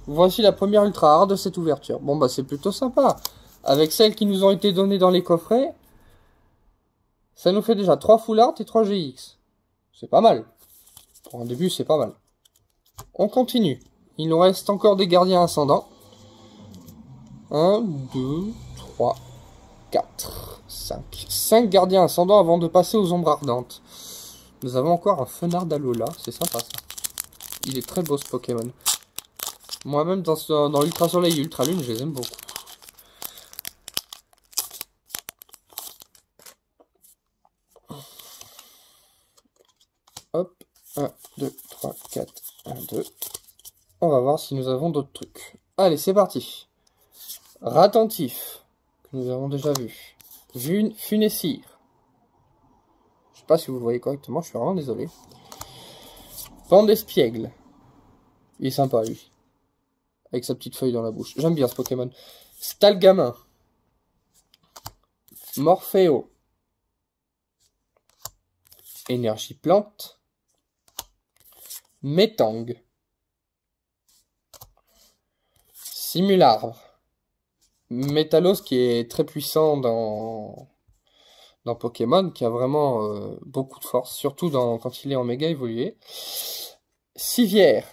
Voici la première ultra rare de cette ouverture. Bon bah c'est plutôt sympa. Avec celles qui nous ont été données dans les coffrets, ça nous fait déjà 3 Full Art et 3 GX. C'est pas mal. Pour un début, c'est pas mal. On continue. Il nous reste encore des gardiens ascendants. 1, 2, 3, 4, 5. 5 gardiens ascendants avant de passer aux ombres ardentes. Nous avons encore un Fenard d'Alola. C'est sympa ça. Il est très beau ce Pokémon. Moi-même dans l'Ultra Soleil et Ultra Lune, je les aime beaucoup. Hop, 1, 2, 3, 4, 1, 2. On va voir si nous avons d'autres trucs. Allez, c'est parti. Ratentif, que nous avons déjà vu. Funessire. Je sais pas si vous le voyez correctement, je suis vraiment désolé. Pandespiègle. Il est sympa, lui. Avec sa petite feuille dans la bouche. J'aime bien ce Pokémon. Stalgamin. Morpheo. Énergie plante. Métang. Simularbre. Métalos qui est très puissant dans Pokémon, qui a vraiment beaucoup de force, surtout quand il est en méga évolué. Civière.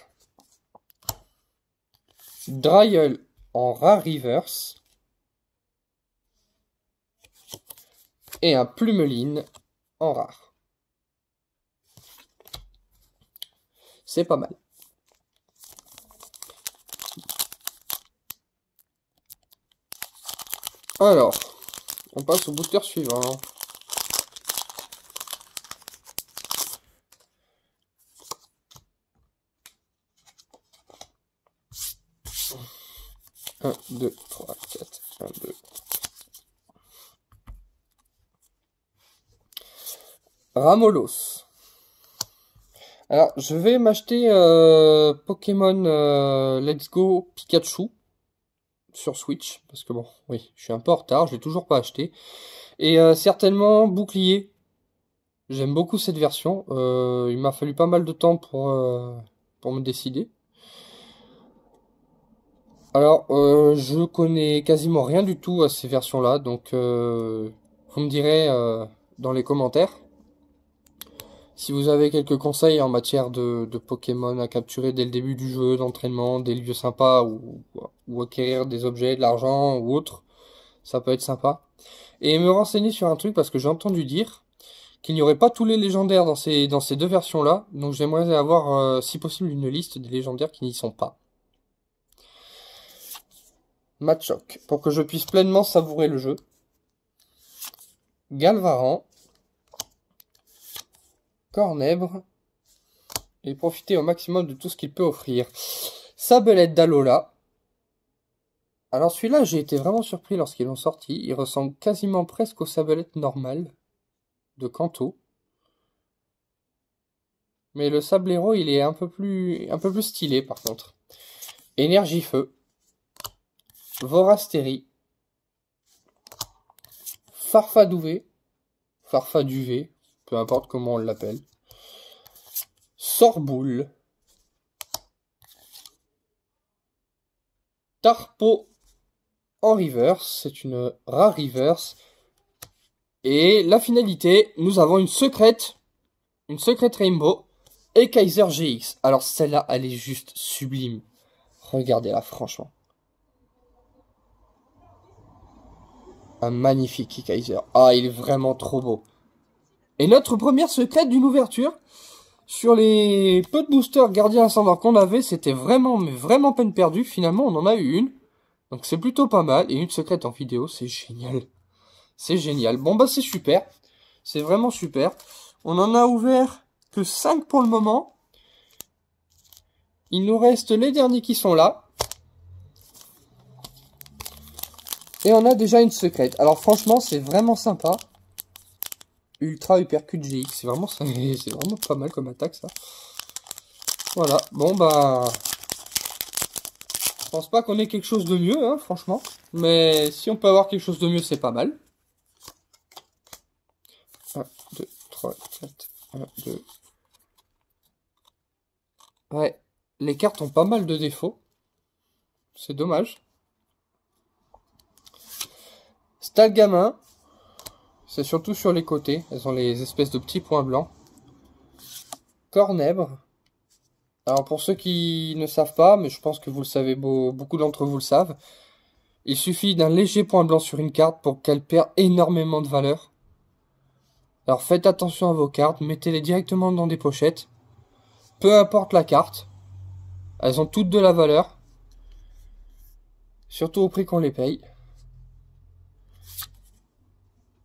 Dryel en rare reverse. Et un Plumeline en rare. C'est pas mal. Alors, on passe au booster suivant. Un, 2, 3, 4, 1, 2. Ramolos. Alors, je vais m'acheter Pokémon Let's Go Pikachu sur Switch, parce que bon, oui, je suis un peu en retard, je l'ai toujours pas acheté. Et certainement Bouclier. J'aime beaucoup cette version. Il m'a fallu pas mal de temps pour me décider. Alors, je connais quasiment rien du tout à ces versions-là, donc vous me direz dans les commentaires si vous avez quelques conseils en matière de Pokémon à capturer dès le début du jeu, d'entraînement, des lieux sympas ou acquérir des objets, de l'argent ou autre, ça peut être sympa. Et me renseigner sur un truc parce que j'ai entendu dire qu'il n'y aurait pas tous les légendaires dans ces deux versions-là, donc j'aimerais avoir si possible une liste des légendaires qui n'y sont pas. Machoc, pour que je puisse pleinement savourer le jeu. Galvaran. Cornèbre. Et profiter au maximum de tout ce qu'il peut offrir. Sablette d'Alola. Alors celui-là, j'ai été vraiment surpris lorsqu'ils l'ont sorti. Il ressemble quasiment presque aux sablettes normales de Kanto. Mais le Sablero, il est un peu plus stylé par contre. Énergie Feu. Vorastérie. Farfadouvé. Farfaduvé. Peu importe comment on l'appelle. Sorboule. Tarpo en reverse. C'est une rare reverse. Et la finalité, nous avons une secrète Rainbow et Kaiser GX. Alors celle-là, elle est juste sublime. Regardez-la, franchement. Un magnifique Kaiser. Ah, il est vraiment trop beau. Et notre première secrète d'une ouverture. Sur les peu de boosters gardiens ascendants qu'on avait, c'était vraiment, mais vraiment peine perdue. Finalement, on en a eu une. Donc c'est plutôt pas mal. Et une secrète en vidéo, c'est génial. C'est génial. Bon bah c'est super. C'est vraiment super. On en a ouvert que 5 pour le moment. Il nous reste les derniers qui sont là. Et on a déjà une secrète. Alors franchement, c'est vraiment sympa. Ultra Uppercut GX. C'est vraiment pas mal comme attaque ça. Voilà. Bon bah... Je pense pas qu'on ait quelque chose de mieux, hein, franchement. Mais si on peut avoir quelque chose de mieux, c'est pas mal. 1, 2, 3, 4, 1, 2. Ouais, les cartes ont pas mal de défauts. C'est dommage. Stalgamin. C'est surtout sur les côtés. Elles ont les espèces de petits points blancs. Cornèbre. Alors pour ceux qui ne savent pas, mais je pense que vous le savez, beaucoup d'entre vous le savent. Il suffit d'un léger point blanc sur une carte pour qu'elle perde énormément de valeur. Alors faites attention à vos cartes, mettez-les directement dans des pochettes. Peu importe la carte. Elles ont toutes de la valeur. Surtout au prix qu'on les paye.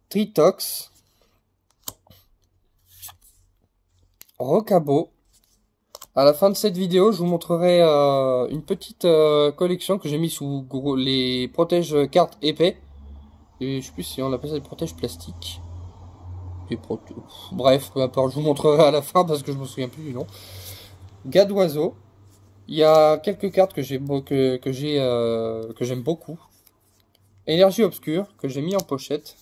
Tritox. Rocabo. À la fin de cette vidéo, je vous montrerai une petite collection que j'ai mis sous les protèges cartes épais. Et je sais plus si on appelle ça des protèges plastiques. Bref, peu importe, je vous montrerai à la fin parce que je me souviens plus du nom. Gars d'oiseau. Il y a quelques cartes que j'aime beaucoup. Énergie obscure que j'ai mis en pochette.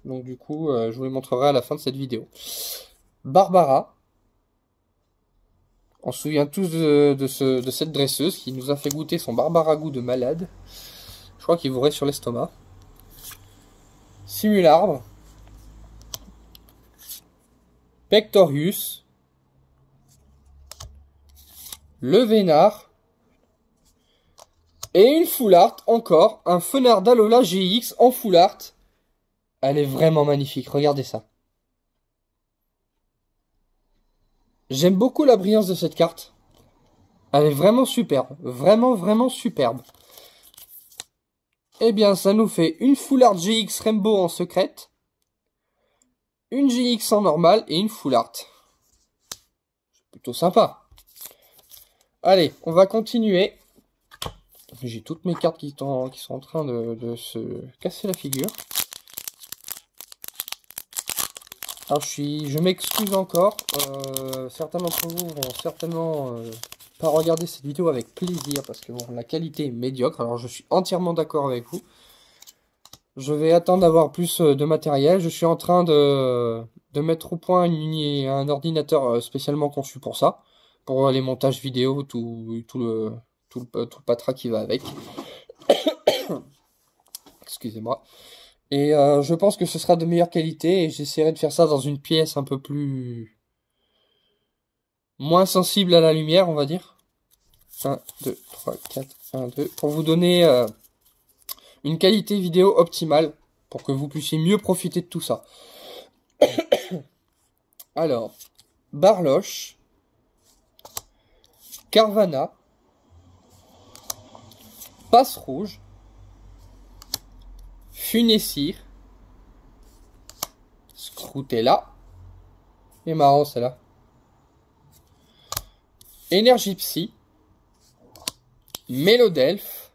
Donc du coup, je vous les montrerai à la fin de cette vidéo. Barbara. On se souvient tous de cette dresseuse qui nous a fait goûter son Barbara-goût de malade. Je crois qu'il vous reste sur l'estomac. Simularbre. Pectorius. Le Vénard. Et une full art encore. Un Fenard d'Alola GX en full art. Elle est vraiment magnifique. Regardez ça. J'aime beaucoup la brillance de cette carte. Elle est vraiment superbe. Vraiment, vraiment superbe. Eh bien, ça nous fait une full art GX Rainbow en secrète. Une GX en normal et une full art. C'est plutôt sympa. Allez, on va continuer. J'ai toutes mes cartes qui sont en train de se casser la figure. Alors je m'excuse encore. Certains d'entre vous vont certainement pas regarder cette vidéo avec plaisir parce que bon, la qualité est médiocre. Alors je suis entièrement d'accord avec vous. Je vais attendre d'avoir plus de matériel. Je suis en train de mettre au point un ordinateur spécialement conçu pour ça. Pour les montages vidéo, tout le patras qui va avec. Excusez-moi. Et je pense que ce sera de meilleure qualité. Et j'essaierai de faire ça dans une pièce un peu plus... moins sensible à la lumière, on va dire. 1, 2, 3, 4, 1, 2. Pour vous donner une qualité vidéo optimale. Pour que vous puissiez mieux profiter de tout ça. Alors, Barloche. Carvana. Passe rouge. Funessir. Scrutella. Et marrant celle-là. Énergie Psy. Mélodelphe.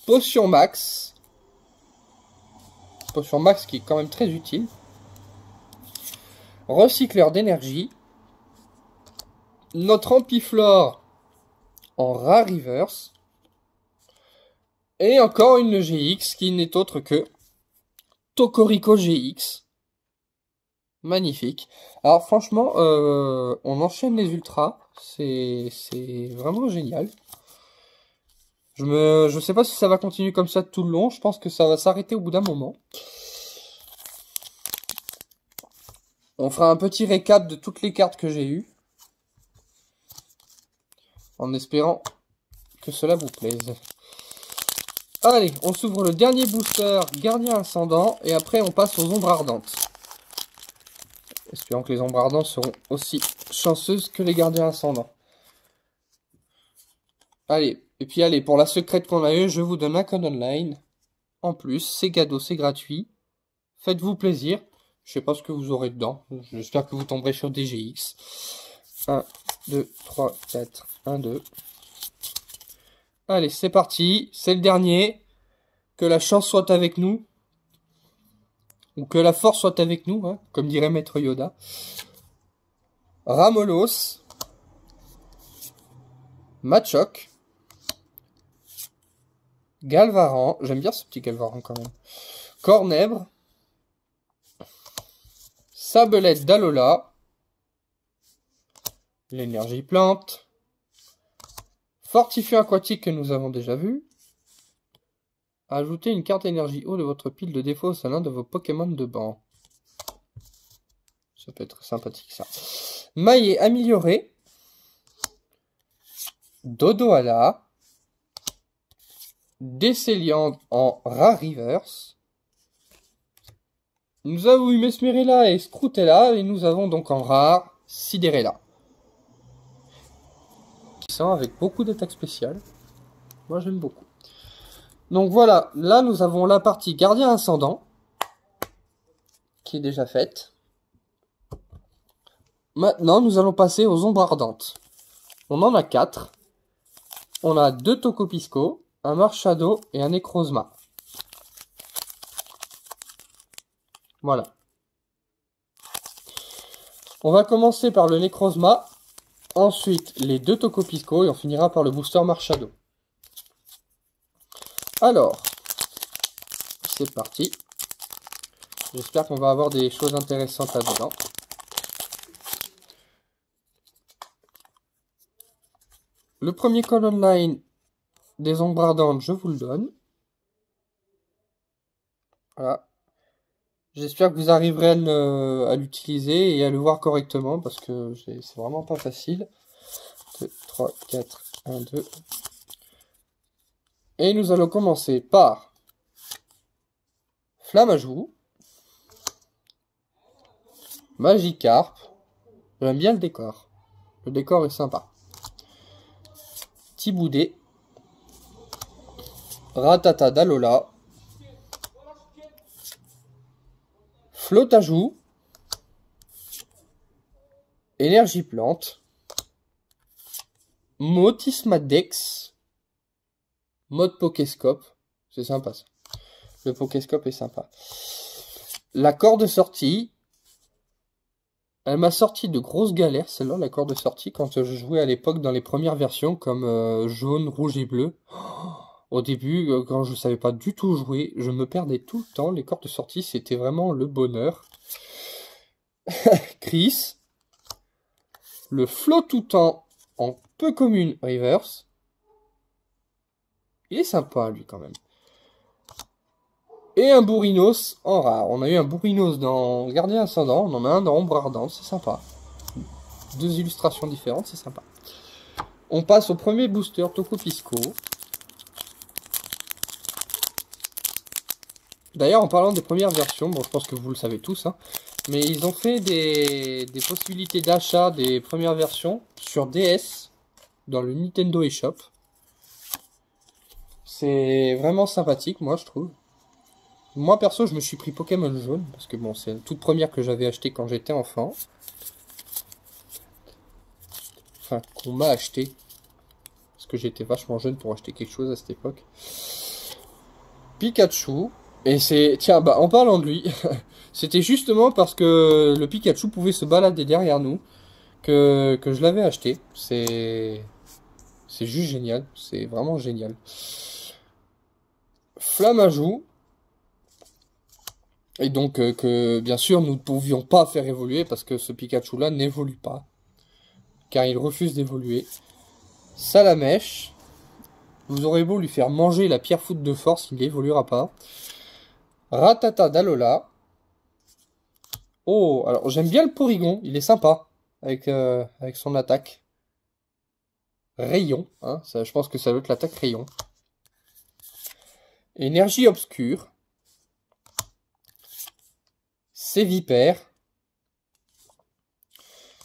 Potion Max. Potion Max qui est quand même très utile. Recycleur d'énergie. Notre Ampiflore en Rare Reverse. Et encore une GX qui n'est autre que Tocorico GX. Magnifique. Alors franchement, on enchaîne les ultras. C'est vraiment génial. Je sais pas si ça va continuer comme ça tout le long. Je pense que ça va s'arrêter au bout d'un moment. On fera un petit récap de toutes les cartes que j'ai eues. En espérant que cela vous plaise. Allez, on s'ouvre le dernier booster Gardien Ascendant. Et après, on passe aux ombres ardentes. Espérons que les ombres ardentes seront aussi chanceuses que les Gardiens Ascendants. Allez, et puis allez, pour la secrète qu'on a eue, je vous donne un code online. En plus, c'est cadeau, c'est gratuit. Faites-vous plaisir. Je sais pas ce que vous aurez dedans. J'espère que vous tomberez sur des GX. 1, 2, 3, 4, 1, 2. Allez, c'est parti. C'est le dernier. Que la chance soit avec nous. Ou que la force soit avec nous, hein, comme dirait Maître Yoda. Ramolos. Machoc. Galvaran. J'aime bien ce petit Galvaran quand même. Cornèbre. Sablette d'Alola. L'énergie plante. Fortifiant aquatique que nous avons déjà vu. Ajoutez une carte énergie eau de votre pile de défaut à l'un de vos Pokémon de banc. Ça peut être sympathique ça. Maillet amélioré. Dodoala. Décéliant en Rare Reverse. Nous avons eu Mesmerella et Scrutella. Et nous avons donc en rare Sidérella. Qui sont avec beaucoup d'attaques spéciales. Moi j'aime beaucoup. Donc voilà, là nous avons la partie Gardien Ascendant. Qui est déjà faite. Maintenant, nous allons passer aux ombres ardentes. On en a 4. On a 2 Tocopisco, un Marshadow et un Necrozma. Voilà. On va commencer par le Necrozma, ensuite les 2 Tocopisco et on finira par le booster Marshadow. Alors, c'est parti. J'espère qu'on va avoir des choses intéressantes là-dedans. Le premier call online des ombres ardentes, je vous le donne. Voilà. J'espère que vous arriverez à l'utiliser et à le voir correctement parce que c'est vraiment pas facile. 2, 3, 4, 1, 2. Et nous allons commencer par Flamajoux, Magikarp. J'aime bien le décor. Le décor est sympa. Tiboudé, Rattata d'Alola, Flotajou, Énergie Plante, Motismadex, mode Pokéscope, c'est sympa ça. Le Pokéscope est sympa. La corde de sortie, elle m'a sorti de grosses galères, celle-là, la corde de sortie, quand je jouais à l'époque dans les premières versions, comme jaune, rouge et bleu. Au début, quand je ne savais pas du tout jouer, je me perdais tout le temps. Les cordes de sortie, c'était vraiment le bonheur. Chris, le Flottoutan en peu commune reverse. Il est sympa, lui, quand même. Et un Bourrinos en rare. On a eu un Bourrinos dans Gardien Ascendant, on en a un dans Ombre Ardente, c'est sympa. 2 illustrations différentes, c'est sympa. On passe au premier booster Tocopisco. D'ailleurs, en parlant des premières versions, bon, je pense que vous le savez tous, hein, mais ils ont fait des possibilités d'achat des premières versions sur DS, dans le Nintendo eShop. C'est vraiment sympathique, moi, je trouve. Moi, perso, je me suis pris Pokémon jaune, parce que bon, c'est la toute première que j'avais acheté quand j'étais enfant. Enfin, qu'on m'a acheté. Parce que j'étais vachement jeune pour acheter quelque chose à cette époque. Pikachu. Et c'est... Tiens, bah, en parlant de lui, c'était justement parce que le Pikachu pouvait se balader derrière nous que je l'avais acheté. C'est juste génial. C'est vraiment génial. Flamajoux. Et donc, que bien sûr, nous ne pouvions pas faire évoluer parce que ce Pikachu-là n'évolue pas. Car il refuse d'évoluer. Salamèche. Vous aurez beau lui faire manger la pierre foudre de force, il n'évoluera pas. Rattata d'Alola. Oh, alors j'aime bien le Porygon, il est sympa avec son attaque. Rayon, hein, ça, je pense que ça doit être l'attaque Rayon. Énergie obscure. Sévipère.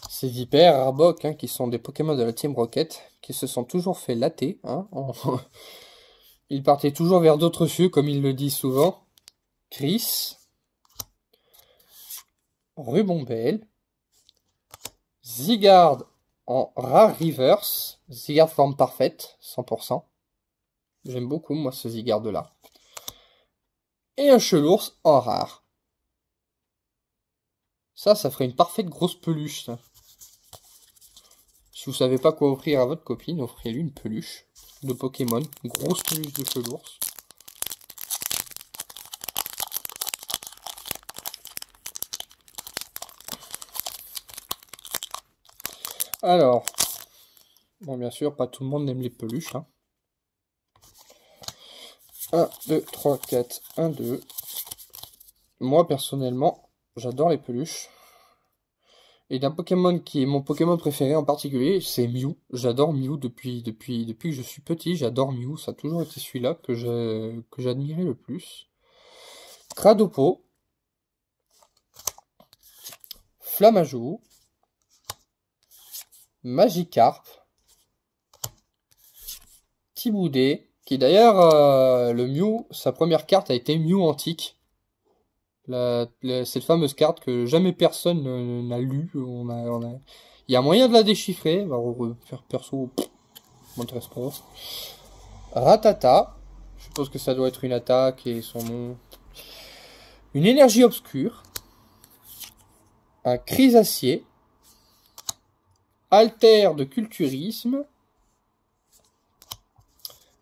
Sévipère, Arbok, hein, qui sont des Pokémon de la Team Rocket, qui se sont toujours fait latter. Hein, Ils partaient toujours vers d'autres cieux, comme ils le disent souvent. Chris. Rubombelle. Zygarde en rare reverse. Zygarde forme parfaite, 100%. J'aime beaucoup, moi, ce Zygarde-là. Et un Chelours en rare. Ça ferait une parfaite grosse peluche, ça. Si vous savez pas quoi offrir à votre copine, offrez-lui une peluche de Pokémon. Une grosse peluche de Chelours. Alors, bon, bien sûr, pas tout le monde aime les peluches. Hein. 1, 2, 3, 4, 1, 2. Moi, personnellement, j'adore les peluches. Et d'un Pokémon qui est mon Pokémon préféré en particulier, c'est Mew. J'adore Mew depuis que je suis petit. J'adore Mew. Ça a toujours été celui-là que j'admirais le plus. Cradopo. Flamajoux. Magikarp. Tiboudé. Qui d'ailleurs, le Mew, sa première carte a été Mew antique. Cette fameuse carte que jamais personne n'a lue. Il y a moyen de la déchiffrer. Alors, perso, m'intéresse pas. Ratata. Je suppose que ça doit être une attaque et son nom. Une énergie obscure. Un crisacier. Alter de culturisme.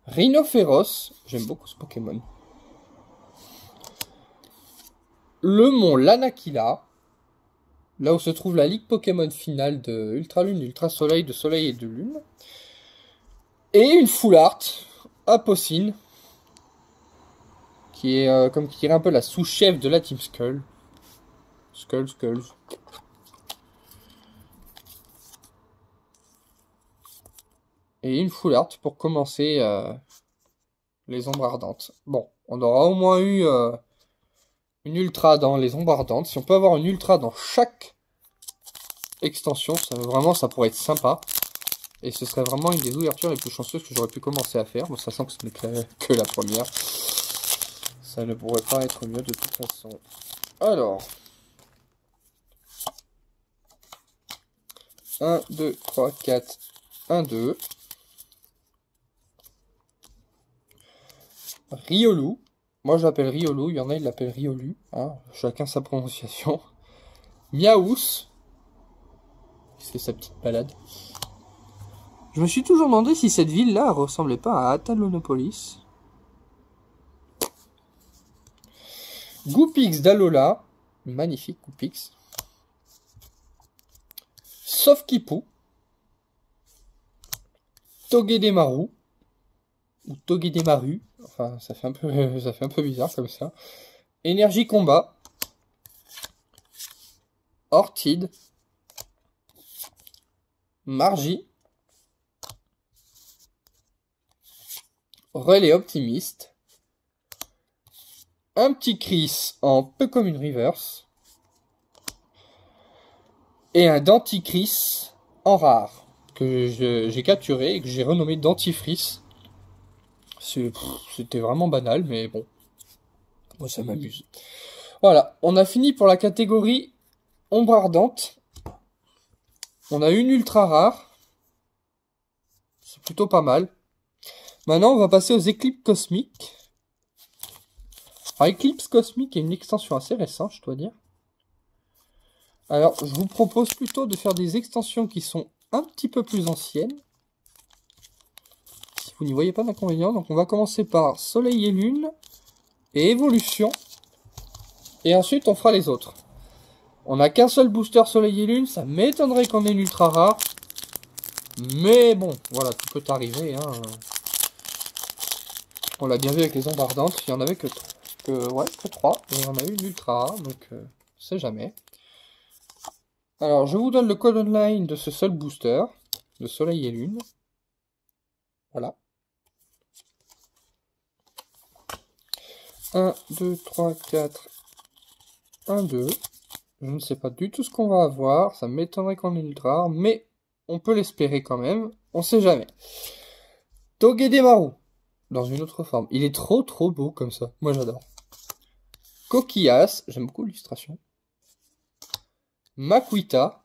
Rhinophéros. J'aime beaucoup ce Pokémon. Le mont Lanakila. Là où se trouve la ligue Pokémon finale de Ultra Lune, Ultra Soleil, de Soleil et de Lune. Et une Full Art. Apocine. Qui est, comme qui dirait un peu la sous-chef de la Team Skull. Skulls. Et une Full Art pour commencer les ombres ardentes. Bon, on aura au moins eu une ultra dans les ombres ardentes. Si on peut avoir une ultra dans chaque extension, ça pourrait être sympa. Et ce serait vraiment une des ouvertures les plus chanceuses que j'aurais pu commencer à faire. Bon, sachant que ce n'est que la première. Ça ne pourrait pas être mieux de toute façon. Alors. 1, 2, 3, 4, 1, 2. Riolu. Moi je l'appelle Riolu, il y en a ils l'appellent Riolu. Hein, chacun sa prononciation. Miaous. Il fait sa petite balade. Je me suis toujours demandé si cette ville-là ressemblait pas à Atalonopolis. Goopix d'Alola. Magnifique Goopix. Sofkipu. Togedemaru. Ou Togedemaru. Enfin, ça fait un peu bizarre comme ça. Énergie combat. Ortide. Margie. Relais optimiste. Un petit Chris en peu comme une reverse. Et un Denticris en rare. Que j'ai capturé et que j'ai renommé Dentifrice. C'était vraiment banal, mais bon. Moi, ça m'amuse. Voilà, on a fini pour la catégorie ombre ardente. On a une ultra rare. C'est plutôt pas mal. Maintenant, on va passer aux éclipses cosmiques. Alors, Eclipse Cosmique est une extension assez récente, je dois dire. Alors, je vous propose plutôt de faire des extensions qui sont un petit peu plus anciennes. Si vous n'y voyez pas d'inconvénient. Donc, on va commencer par Soleil et Lune et Évolution. Et ensuite, on fera les autres. On n'a qu'un seul booster Soleil et Lune. Ça m'étonnerait qu'on ait une ultra rare. Mais bon, voilà, tout peut arriver. Hein. On l'a bien vu avec les ombres ardentes. Il n'y en avait que 3. Et on a eu une ultra rare. Donc, on sait jamais. Alors, je vous donne le code online de ce seul booster. De Soleil et Lune. Voilà. 1, 2, 3, 4, 1, 2. Je ne sais pas du tout ce qu'on va avoir. Ça m'étonnerait qu'on ait une ultra rare, mais on peut l'espérer quand même. On sait jamais. Togedemaru. Dans une autre forme. Il est trop beau comme ça. Moi j'adore. Coquillas. J'aime beaucoup l'illustration. Makuita.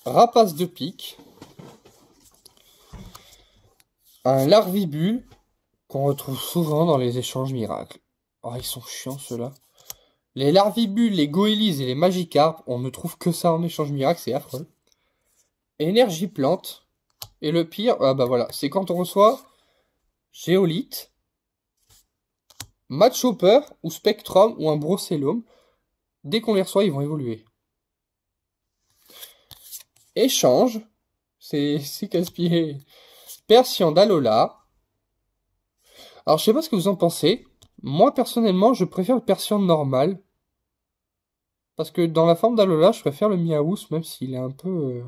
Rapace de pique. Un larvibule qu'on retrouve souvent dans les échanges miracles. Oh, ils sont chiants ceux-là. Les larvibules, les goélises et les magikarpes, on ne trouve que ça en échange miracle, c'est affreux. Énergie plante. Et le pire, ah bah voilà, c'est quand on reçoit Géolite, Matchhopper ou Spectrum ou un Brocellum. Dès qu'on les reçoit, ils vont évoluer. Échange. C'est casse-pied. Persian d'Alola. Alors, je sais pas ce que vous en pensez. Moi, personnellement, je préfère le Persian normal. Parce que dans la forme d'Alola, je préfère le Miaous, même s'il est un peu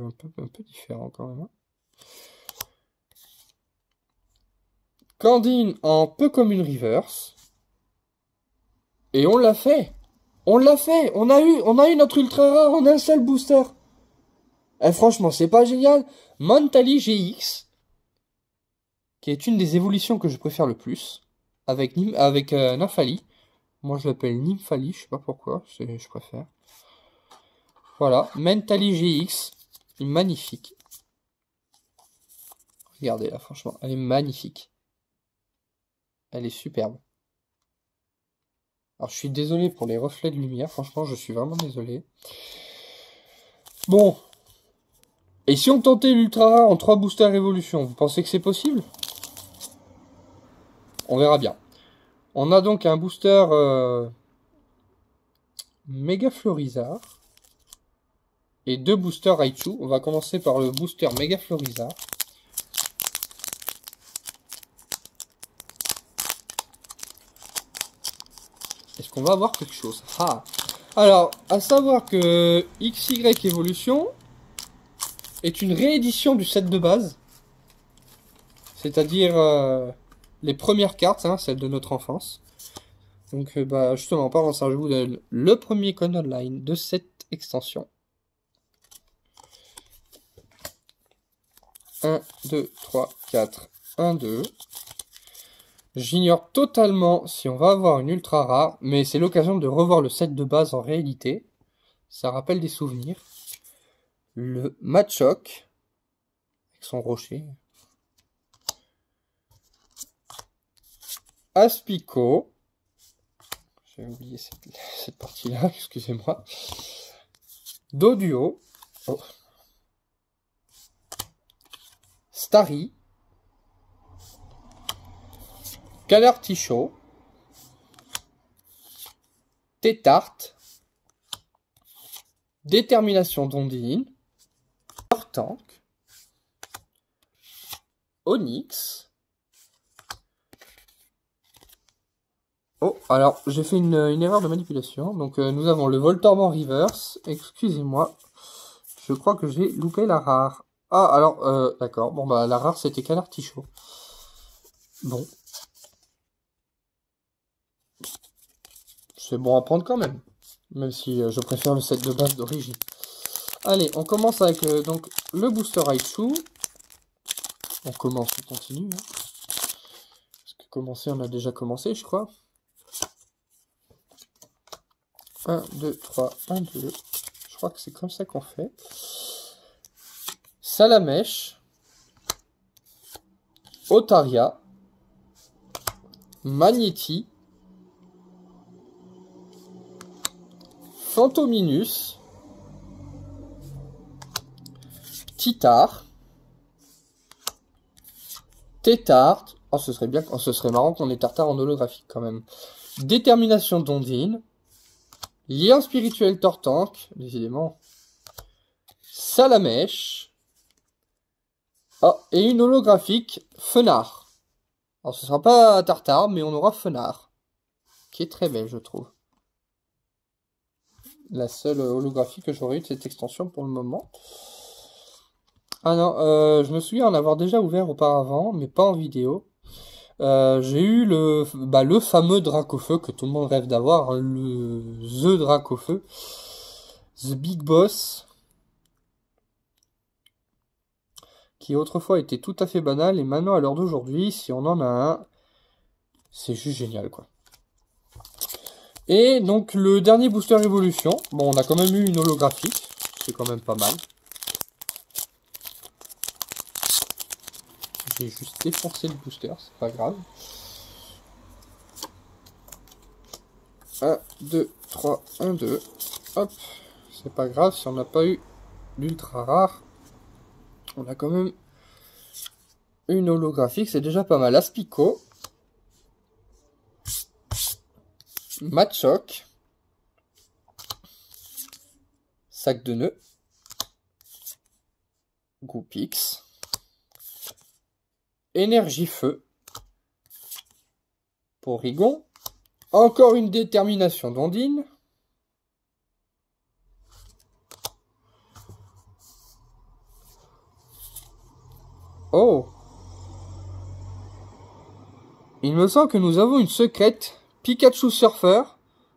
différent quand même. Candine en peu comme une reverse. Et on l'a fait. On l'a fait. On a eu notre ultra rare en un seul booster. Et franchement, c'est pas génial. Montali GX. Qui est une des évolutions que je préfère le plus. Avec Nymphali. Moi, je l'appelle Nymphali, je sais pas pourquoi, je préfère. Voilà, Mentally GX, magnifique. Regardez là, franchement, elle est magnifique. Elle est superbe. Alors, je suis désolé pour les reflets de lumière, franchement, je suis vraiment désolé. Bon. Et si on tentait l'ultra rare en 3 boosters évolution, vous pensez que c'est possible? On verra bien. On a donc un booster Méga Florizard et 2 boosters Raichu. On va commencer par le booster Méga Florizard. Est-ce qu'on va avoir quelque chose? Ah. Alors, à savoir que XY Evolution est une réédition du set de base. C'est-à-dire les premières cartes, hein, celles de notre enfance. Donc, bah, justement, en parlant de ça, je vous donne le premier code online de cette extension. 1, 2, 3, 4, 1, 2. J'ignore totalement si on va avoir une ultra rare, mais c'est l'occasion de revoir le set de base en réalité. Ça rappelle des souvenirs. Le Machoke, avec son rocher. Aspico. J'ai oublié cette partie-là, excusez-moi. Doduo. Oh. Starry. Calartichaud. Tétarte. Détermination d'Ondine. Tortank. Onyx. Oh, alors, j'ai fait une erreur de manipulation. Donc, nous avons le Voltorb reverse. Excusez-moi. Je crois que j'ai loupé la rare. Ah, alors, d'accord. Bon, bah, la rare, c'était Calartichaud. Bon. C'est bon à prendre quand même. Même si je préfère le set de base d'origine. Allez, on commence avec donc le booster Raichu. On commence, on continue. Hein. Parce que commencer, on a déjà commencé, je crois. 1, 2, 3, 1, 2. Je crois que c'est comme ça qu'on fait. Salamèche. Otaria. Magnéti. Phantominus. Titar. Tétarte. Oh, ce serait bien, oh, ce serait marrant qu'on ait Tartare en holographique quand même. Détermination d'Ondine. Lien spirituel Tortank, décidément. Salamèche. Oh, et une holographique Fenard. Alors ce sera pas Tartare, mais on aura Fenard. Qui est très belle, je trouve. La seule holographie que j'aurais eu de cette extension pour le moment. Ah non, je me souviens en avoir déjà ouvert auparavant, mais pas en vidéo. J'ai eu le fameux Dracofeu que tout le monde rêve d'avoir, hein, The Dracofeu, The Big Boss, qui autrefois était tout à fait banal, et maintenant à l'heure d'aujourd'hui, si on en a un, c'est juste génial quoi. Et donc le dernier booster évolution, bon on a quand même eu une holographique, c'est quand même pas mal. J'ai juste défoncé le booster, c'est pas grave. 1, 2, 3, 1, 2. Hop, c'est pas grave si on n'a pas eu l'ultra rare. On a quand même une holographique, c'est déjà pas mal. Aspico. Machoke. Sac de nœuds. Goupix. Énergie feu. Porygon. Encore une détermination d'Ondine. Oh. Il me semble que nous avons une secrète. Pikachu Surfer.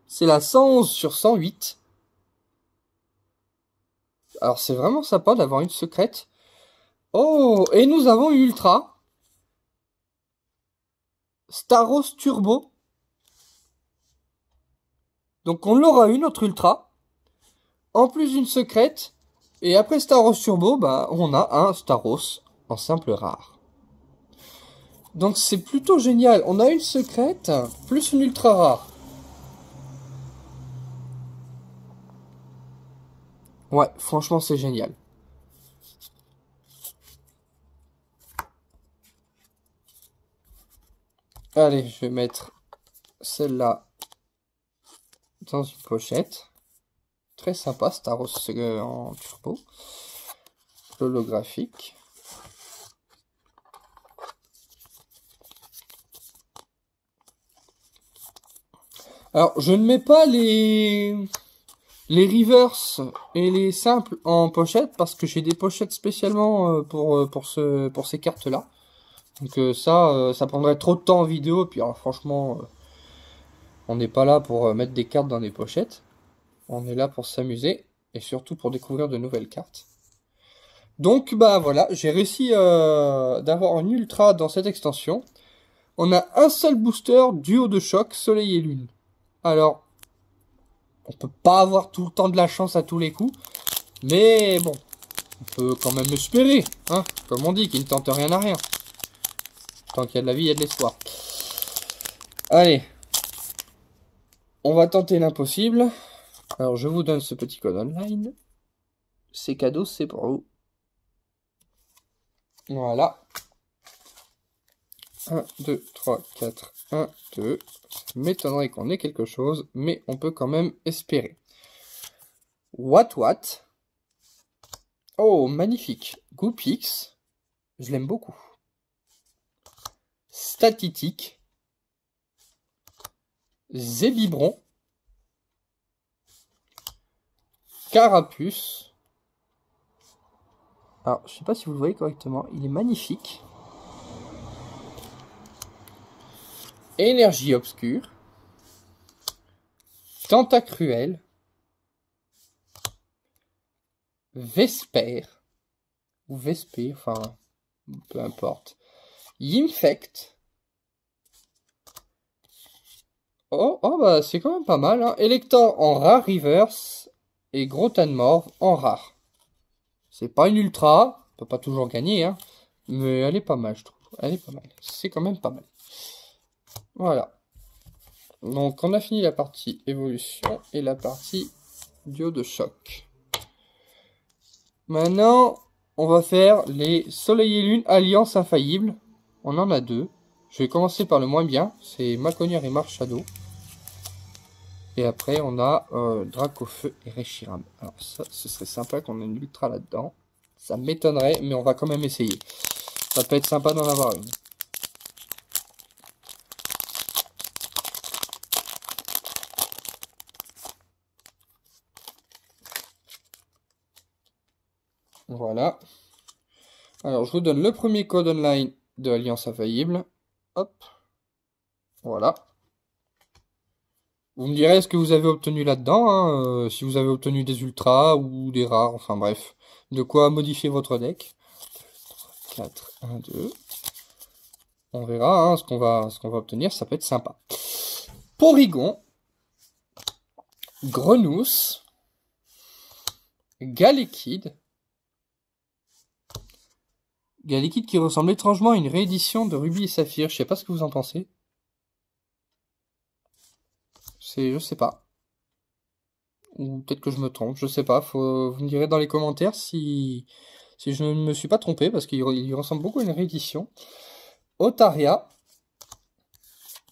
C'est la 111 sur 108. Alors c'est vraiment sympa d'avoir une secrète. Oh. Et nous avons une Ultra. Staros Turbo. Donc on l'aura une autre ultra, en plus d'une secrète, et après Staros Turbo, bah on a un Staros en simple rare. Donc c'est plutôt génial. On a une secrète, plus une ultra rare. Ouais, franchement c'est génial. Allez, je vais mettre celle-là dans une pochette. Très sympa, Staros en turbo. Holographique. Alors, je ne mets pas les reverse et les simples en pochette parce que j'ai des pochettes spécialement pour ces cartes-là. Donc ça prendrait trop de temps en vidéo. Puis alors, franchement, on n'est pas là pour mettre des cartes dans des pochettes. On est là pour s'amuser et surtout pour découvrir de nouvelles cartes. Donc bah voilà, j'ai réussi d'avoir une ultra dans cette extension. On a un seul booster, duo de choc, soleil et lune. Alors, on peut pas avoir tout le temps de la chance à tous les coups. Mais bon, on peut quand même espérer. Hein, comme on dit, qui ne tente rien à rien. Tant qu'il y a de la vie, il y a de l'espoir. Allez. On va tenter l'impossible. Alors, je vous donne ce petit code online. C'est cadeau, c'est pour vous. Voilà. 1, 2, 3, 4, 1, 2. Ça m'étonnerait qu'on ait quelque chose, mais on peut quand même espérer. What. Oh, magnifique. Goopix. Je l'aime beaucoup. Statitique. Zébibron. Carapuce. Alors, je sais pas si vous le voyez correctement. Il est magnifique. Énergie obscure. Tentacruel. Vesper. Ou Vesper, enfin, peu importe. Yinfect. Oh, bah c'est quand même pas mal. Hein. Elector en rare reverse. Et Grotanmorph en rare. C'est pas une ultra. On peut pas toujours gagner. Hein. Mais elle est pas mal, je trouve. Elle est pas mal. C'est quand même pas mal. Voilà. Donc on a fini la partie évolution et la partie duo de choc. Maintenant, on va faire les Soleil et Lune Alliance Infaillible. On en a deux. Je vais commencer par le moins bien. C'est Maconière et Marshado. Et après, on a Dracofeu et Reshiram. Alors ça, ce serait sympa qu'on ait une ultra là-dedans. Ça m'étonnerait, mais on va quand même essayer. Ça peut être sympa d'en avoir une. Voilà. Alors, je vous donne le premier code online de Alliance Infaillible. Hop. Voilà. Vous me direz ce que vous avez obtenu là-dedans, hein, si vous avez obtenu des ultras ou des rares, enfin bref. De quoi modifier votre deck. 4, 1, 2. On verra hein, ce qu'on va obtenir, ça peut être sympa. Porygon. Grenousse. Galekid. Galekid qui ressemble étrangement à une réédition de Ruby et Saphir. Je sais pas ce que vous en pensez. Je sais pas. Ou peut-être que je me trompe, je sais pas. Vous me direz dans les commentaires si je ne me suis pas trompé, parce qu'il ressemble beaucoup à une réédition. Otaria.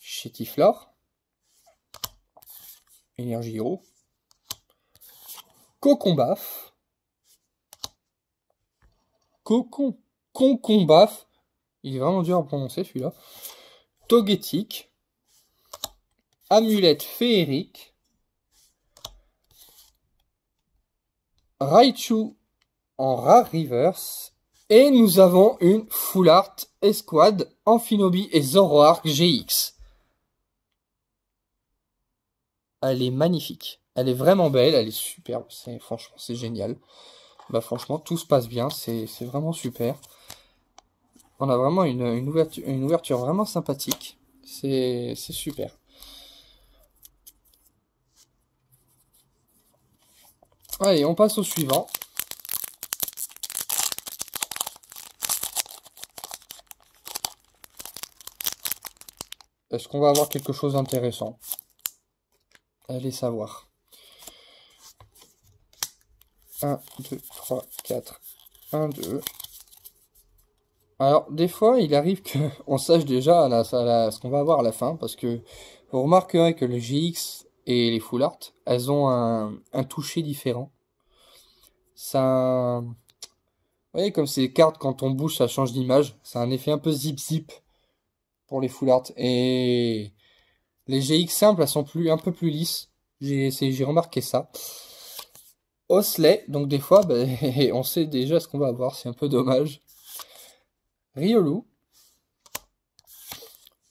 Chétiflore. Énergie-Hero. Cocombaf. Concombaf. Il est vraiment dur à prononcer celui-là. Togetic. Amulette féerique. Raichu en rare reverse. Et nous avons une Full Art Esquad Amphinobi et Zoroark GX. Elle est magnifique. Elle est vraiment belle, elle est superbe. Franchement, c'est génial. Bah franchement, tout se passe bien. C'est vraiment super. On a vraiment une ouverture vraiment sympathique. C'est super. Allez, on passe au suivant. Est-ce qu'on va avoir quelque chose d'intéressant? Allez savoir. 1, 2, 3, 4. 1, 2. Alors, des fois, il arrive qu'on sache déjà ce qu'on va avoir à la fin, parce que vous remarquerez que les GX et les Full Art, elles ont un toucher différent. Ça, vous voyez, comme ces cartes, quand on bouge, ça change d'image. C'est un effet un peu zip-zip pour les Full Art. Et les GX simples, elles sont un peu plus lisses. J'ai remarqué ça. Osley, donc des fois, on sait déjà ce qu'on va avoir, c'est un peu dommage. Riolu,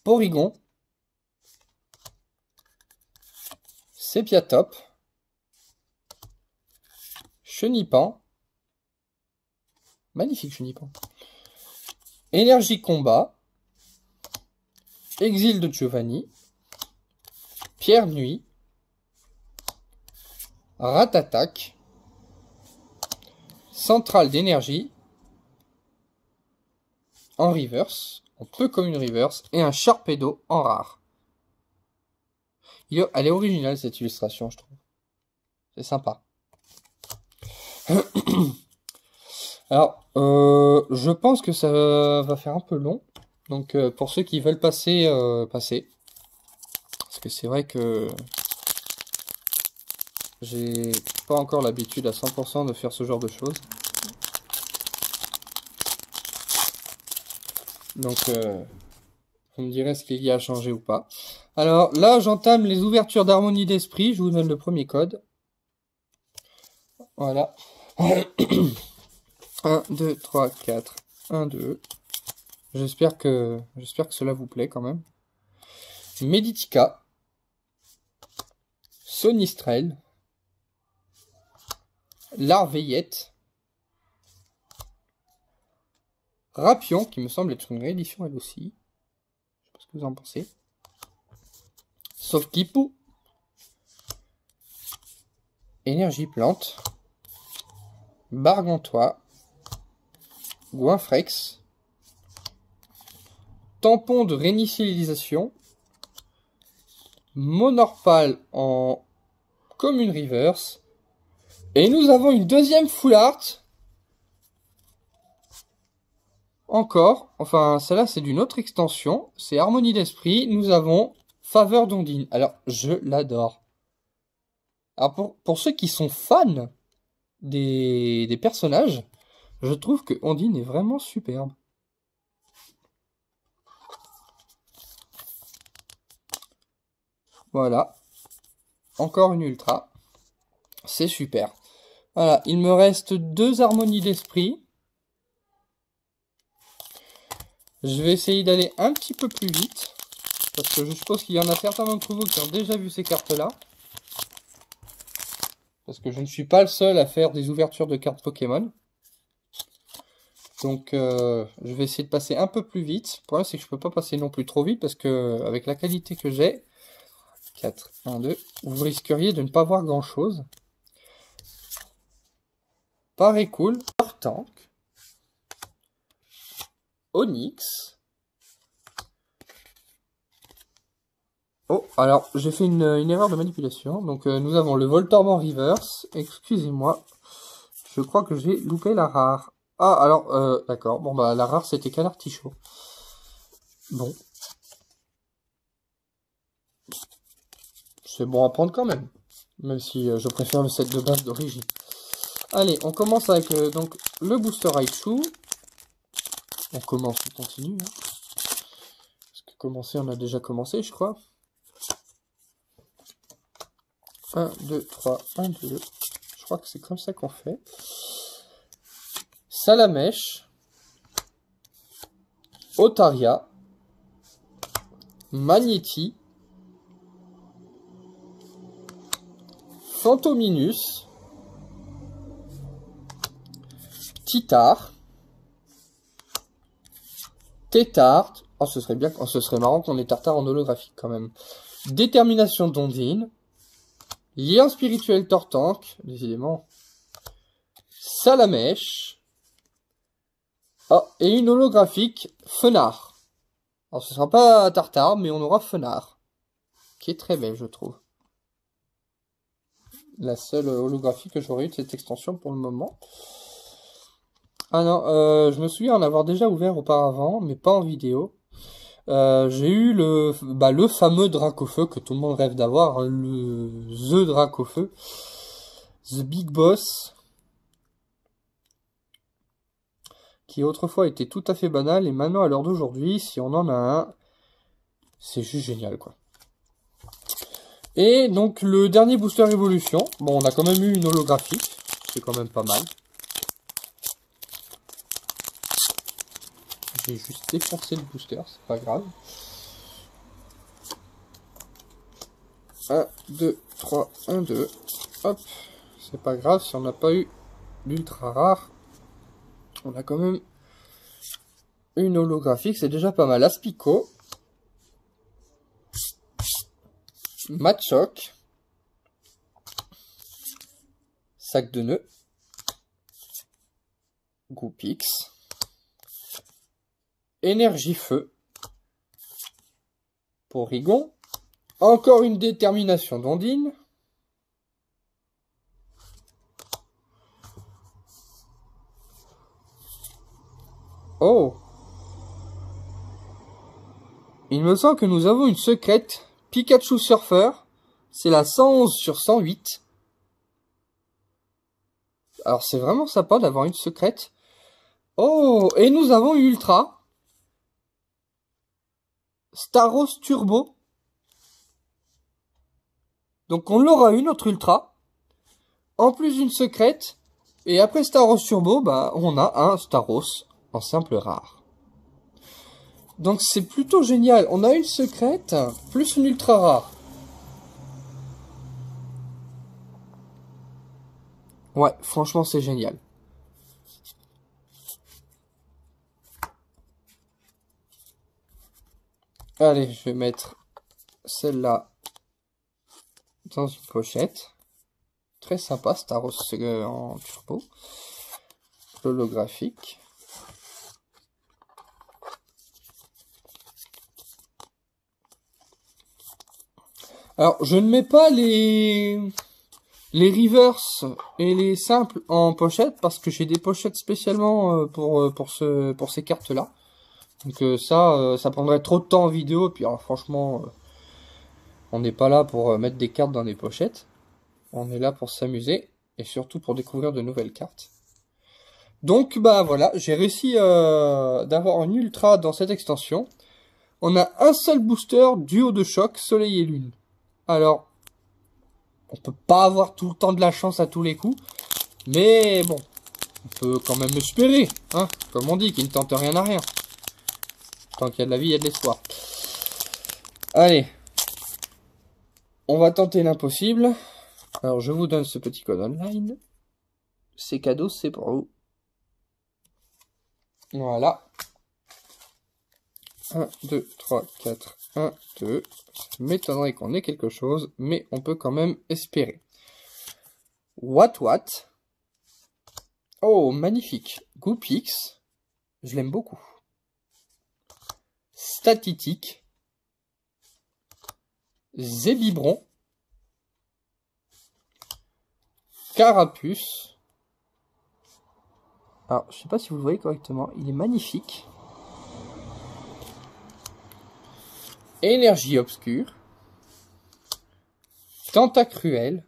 Porygon, Sepiatop, Chenipan, magnifique Chenipan, Énergie Combat, Exil de Giovanni, Pierre Nuit, Ratatak, Centrale d'énergie, en reverse, en peu comme une reverse, et un Sharpedo en rare. Elle est originale cette illustration, je trouve. C'est sympa. Alors, je pense que ça va faire un peu long. Donc, pour ceux qui veulent passer, passez. Parce que c'est vrai que j'ai pas encore l'habitude à 100% de faire ce genre de choses. Donc, vous me direz ce qu'il y a à changer ou pas. Alors, là, j'entame les ouvertures d'harmonie d'esprit. Je vous donne le premier code. Voilà. 1, 2, 3, 4. 1, 2. J'espère que cela vous plaît quand même. Meditica. Sonistrel. Larveillette. Rapion, qui me semble être une réédition elle aussi. Je sais pas ce que vous en pensez. Sauf Kipou. Énergie plante. Bargantois. Goinfrex. Tampon de réinitialisation. Monorpal en commune reverse. Et nous avons une deuxième full art. Encore, enfin celle-là c'est d'une autre extension, c'est Harmonie d'Esprit, nous avons Faveur d'Ondine. Alors je l'adore. Alors pour ceux qui sont fans des personnages, je trouve que Ondine est vraiment superbe. Voilà, encore une ultra, c'est super. Voilà, il me reste 2 Harmonies d'Esprit. Je vais essayer d'aller un petit peu plus vite, parce que je suppose qu'il y en a certains d'entre vous qui ont déjà vu ces cartes-là. Parce que je ne suis pas le seul à faire des ouvertures de cartes Pokémon. Donc, je vais essayer de passer un peu plus vite. Le problème, c'est que je ne peux pas passer non plus trop vite, parce que avec la qualité que j'ai, 4, 1, 2, vous risqueriez de ne pas voir grand-chose. Pareil cool, Tank. Onyx. Oh, alors j'ai fait une erreur de manipulation. Donc nous avons le Voltorb en reverse. Excusez-moi. Je crois que j'ai loupé la rare. Ah, alors, d'accord. Bon, bah la rare c'était Canard Tichot. Bon. C'est bon à prendre quand même. Même si je préfère le set de base d'origine. Allez, on commence avec donc le Booster Raichu. On commence, on continue. Hein. Parce que commencer, on a déjà commencé, je crois. 1, 2, 3, 1, 2. Je crois que c'est comme ça qu'on fait. Salamèche. Otaria. Magnéti. Phantominus. Titart. Tétart. Oh, ce serait bien, ce serait marrant qu'on ait Tartare en holographique quand même. Détermination d'Ondine. Lien spirituel Tortank, décidément. Salamèche. Oh, et une holographique Fenard. Alors ce sera pas Tartare, mais on aura Fenard. Qui est très belle, je trouve. La seule holographie que j'aurais eu de cette extension pour le moment. Ah non, je me souviens en avoir déjà ouvert auparavant, mais pas en vidéo. J'ai eu le fameux Dracofeu que tout le monde rêve d'avoir, hein, The Dracofeu. The Big Boss. Qui autrefois était tout à fait banal, et maintenant à l'heure d'aujourd'hui, si on en a un, c'est juste génial, quoi. Et donc le dernier booster évolution, bon on a quand même eu une holographique, c'est quand même pas mal. J'ai juste défoncé le booster, c'est pas grave. 1, 2, 3, 1, 2, hop, c'est pas grave si on n'a pas eu l'ultra rare. On a quand même une holographique, c'est déjà pas mal. Aspico. Machoc. Sac de nœuds. Goupix. Énergie feu. Porygon. Encore une détermination d'Ondine. Oh! Il me semble que nous avons une secrète Pikachu Surfer. C'est la 111 sur 108. Alors c'est vraiment sympa d'avoir une secrète. Oh! Et nous avons une Ultra. Staros Turbo. Donc on l'aura une autre Ultra. En plus d'une secrète. Et après Staros Turbo, bah on a un Staros en simple rare. Donc c'est plutôt génial. On a une secrète plus une ultra rare. Ouais, franchement c'est génial. Allez, je vais mettre celle-là dans une pochette. Très sympa, Staros en turbo. Holographique. Alors, je ne mets pas les reverse et les simples en pochette parce que j'ai des pochettes spécialement pour ces cartes-là. Donc ça prendrait trop de temps en vidéo. Et puis alors, franchement, on n'est pas là pour mettre des cartes dans des pochettes. On est là pour s'amuser et surtout pour découvrir de nouvelles cartes. Donc bah voilà, j'ai réussi d'avoir un ultra dans cette extension. On a un seul booster duo de choc, soleil et lune. Alors, on peut pas avoir tout le temps de la chance à tous les coups. Mais bon, on peut quand même espérer. Hein, comme on dit, qui ne tente rien à rien. Tant qu'il y a de la vie, il y a de l'espoir. Allez. On va tenter l'impossible. Alors, je vous donne ce petit code online. C'est cadeau, c'est pour vous. Voilà. 1, 2, 3, 4, 1, 2. Ça m'étonnerait qu'on ait quelque chose, mais on peut quand même espérer. What. Oh, magnifique. Goupix. Je l'aime beaucoup. Statitique. Zébibron. Carapuce. Alors, je sais pas si vous le voyez correctement. Il est magnifique. Énergie obscure. Tentacruel.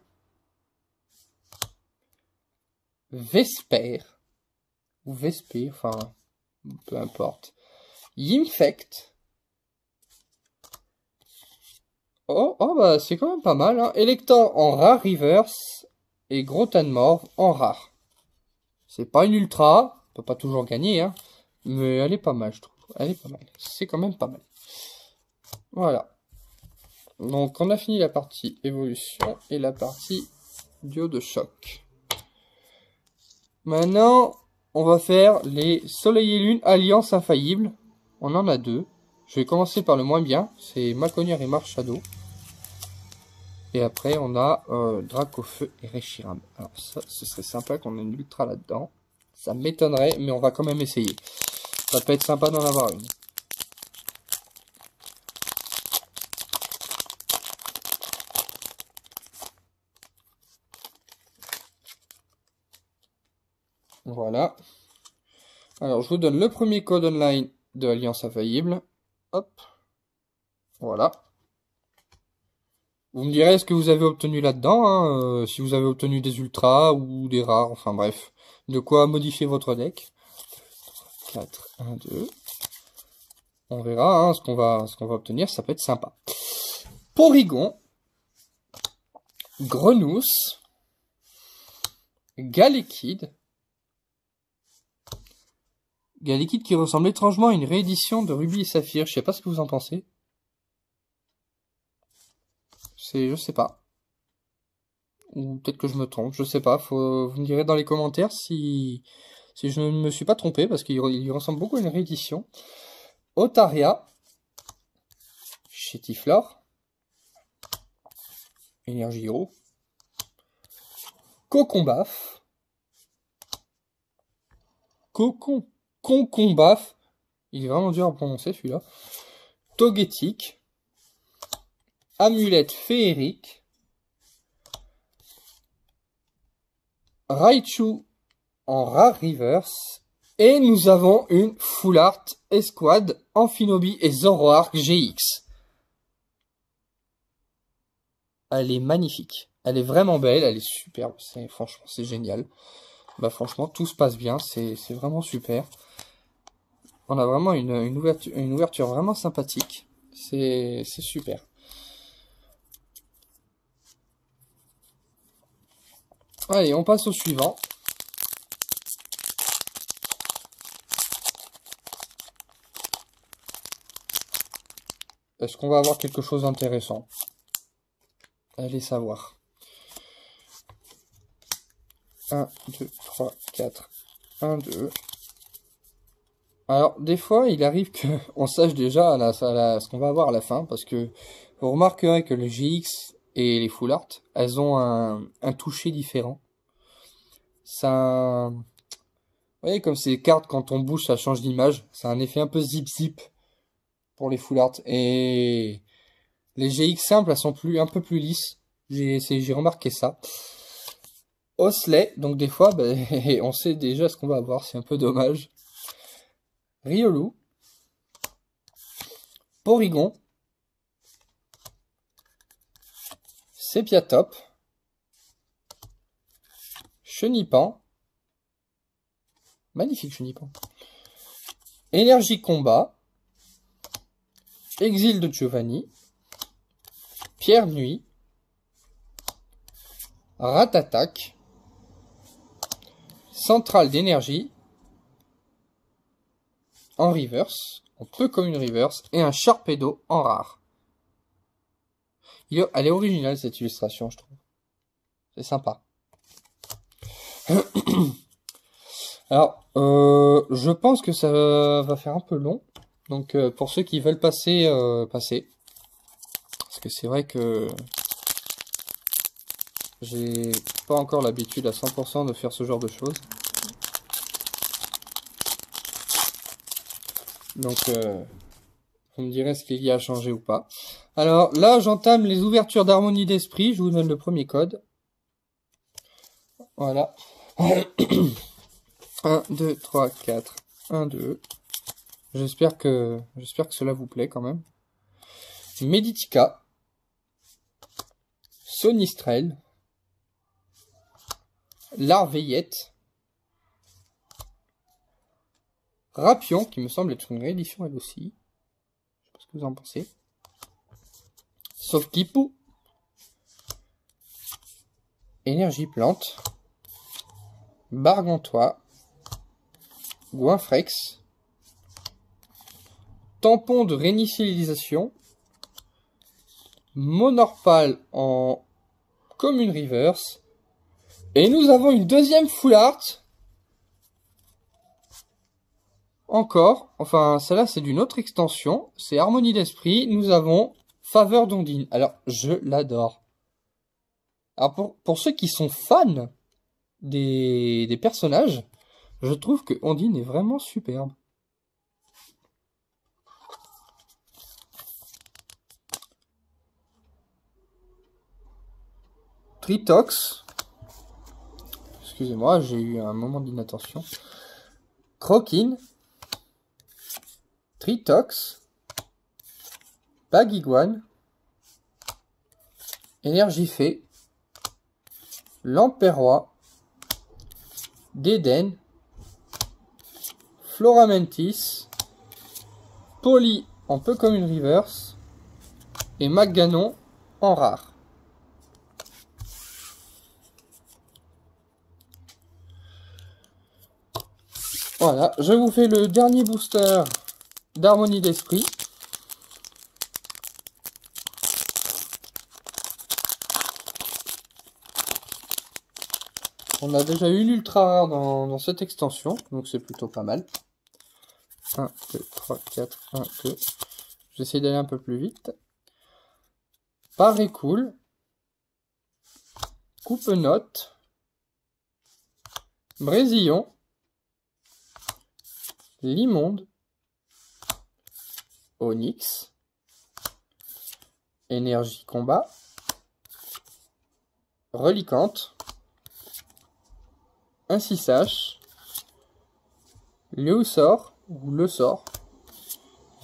Vesper. Ou Vesper, enfin, peu importe. Yinfect. Oh bah c'est quand même pas mal. Hein. Elector en rare reverse et Grotanmorph en rare. C'est pas une ultra, on peut pas toujours gagner, hein, mais elle est pas mal, je trouve. Elle est pas mal. C'est quand même pas mal. Voilà. Donc on a fini la partie évolution et la partie duo de choc. Maintenant, on va faire les Soleil et Lune Alliance Infaillible. On en a deux. Je vais commencer par le moins bien, c'est Maconière et Marshadow. Et après, on a Dracofeu et Reshiram. Alors ça, ce serait sympa qu'on ait une ultra là-dedans. Ça m'étonnerait, mais on va quand même essayer. Ça peut être sympa d'en avoir une. Voilà. Alors, je vous donne le premier code online de Alliance Infaillible. Hop. Voilà. Vous me direz ce que vous avez obtenu là-dedans, hein, si vous avez obtenu des ultras ou des rares, enfin bref. De quoi modifier votre deck. 4, 1, 2. On verra hein, ce qu'on va obtenir, ça peut être sympa. Porygon. Grenousse. Galekid. Galekid qui ressemble étrangement à une réédition de Ruby et Saphir. Je sais pas ce que vous en pensez. Je sais pas. Ou peut-être que je me trompe, je sais pas. Vous me direz dans les commentaires si je ne me suis pas trompé, parce qu'il ressemble beaucoup à une réédition. Otaria. Chétiflore. Energio. Cocombaf. Concombaf. Il est vraiment dur à prononcer celui-là. Togetic. Amulette féerique. Raichu en Rare Reverse. Et nous avons une Full Art Esquad, Amphinobi et Zoroark GX. Elle est magnifique. Elle est vraiment belle, elle est superbe. Franchement, c'est génial. Bah franchement, tout se passe bien. C'est vraiment super. On a vraiment une ouverture vraiment sympathique. C'est super. Allez, on passe au suivant. Est-ce qu'on va avoir quelque chose d'intéressant? Allez savoir. 1, 2, 3, 4. 1, 2. Alors, des fois, il arrive qu'on sache déjà ce qu'on va avoir à la fin, parce que vous remarquerez que les GX et les Full Art, elles ont un toucher différent. Ça, vous voyez, comme ces cartes, quand on bouge, ça change d'image. C'est un effet un peu zip-zip pour les Full Art. Et les GX simples, elles sont un peu plus lisses. J'ai remarqué ça. Osley, donc des fois, bah, on sait déjà ce qu'on va avoir, c'est un peu dommage. Riolu. Porygon. Sepiatop. Chenipan. Magnifique Chenipan. Énergie Combat. Exil de Giovanni. Pierre Nuit. Ratatak. Centrale d'énergie. En reverse. On peut comme une reverse. Et un Sharpedo en rare. Elle est originale cette illustration, je trouve. C'est sympa. Alors, je pense que ça va faire un peu long. Donc, pour ceux qui veulent passer, passez. Parce que c'est vrai que j'ai pas encore l'habitude à 100% de faire ce genre de choses. Donc, vous me direz ce qu'il y a à changer ou pas. Alors, là, j'entame les ouvertures d'harmonie d'esprit. Je vous donne le premier code. Voilà. 1, 2, 3, 4. 1, 2. J'espère que cela vous plaît quand même. Meditica. Sonistrel. Larveillette. Rapion, qui me semble être une réédition elle aussi. Je sais pas ce que vous en pensez. Sauf Kipou. Énergie plante. Bargantois. Goinfrex. Tampon de réinitialisation. Monorpal en commune reverse. Et nous avons une deuxième full art. Encore. Enfin, celle-là, c'est d'une autre extension. C'est Harmonie d'Esprit. Nous avons Faveur d'Ondine. Alors, je l'adore. Alors pour ceux qui sont fans des personnages, je trouve que Ondine est vraiment superbe. Tritox. Excusez-moi, j'ai eu un moment d'inattention. Crokin. Tritox. Bagiguane. Énergifée. Lamperrois. Déden. Floramentis. Poli en peu comme une reverse. Et Magganon en rare. Voilà, je vous fais le dernier booster d'harmonie d'esprit. On a déjà eu l'ultra rare dans cette extension, donc c'est plutôt pas mal. 1, 2, 3, 4, 1, 2. J'essaie d'aller un peu plus vite. Paré cool. Coupe-note. Brésillon. Limonde. Onyx. Énergie combat. Reliquante. Ainsi sache. Léosor, ou le sort.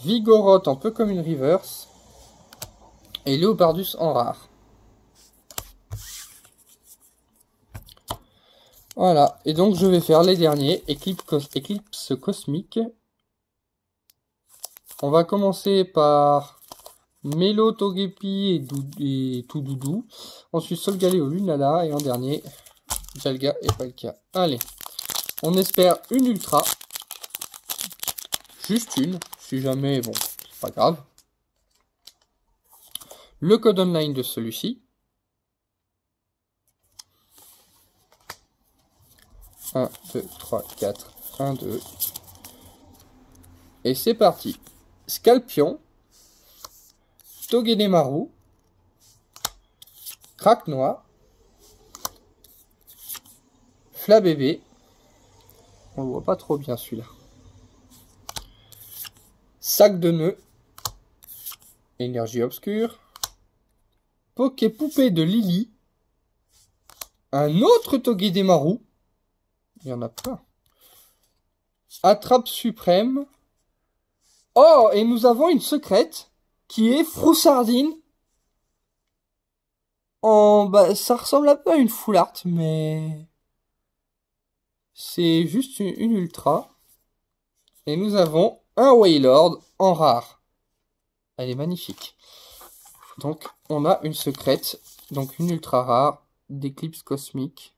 Vigoroth en peu comme une reverse. Et Léopardus en rare. Voilà, et donc je vais faire les derniers, Éclipse Cosmique. On va commencer par Mélo, Togepi et Toudoudou. Ensuite Solgaleo, Lunala, et en dernier, Jalga et Palkia. Allez, on espère une ultra. Juste une, si jamais, bon, c'est pas grave. Le code online de celui-ci. 1, 2, 3, 4, 1, 2. Et c'est parti. Scalpion. Togedemaru. Craque-noix. Flabébé. On le voit pas trop bien celui-là. Sac de nœuds. Énergie obscure. Poké-poupée de Lily. Un autre Togedemaru. Il y en a plein. Attrape suprême. Oh, et nous avons une secrète qui est Froussardine. Bah, ça ressemble un peu à une full art, mais c'est juste une ultra. Et nous avons un Wailord en rare. Elle est magnifique. Donc, on a une secrète, donc une ultra rare d'Éclipse Cosmique.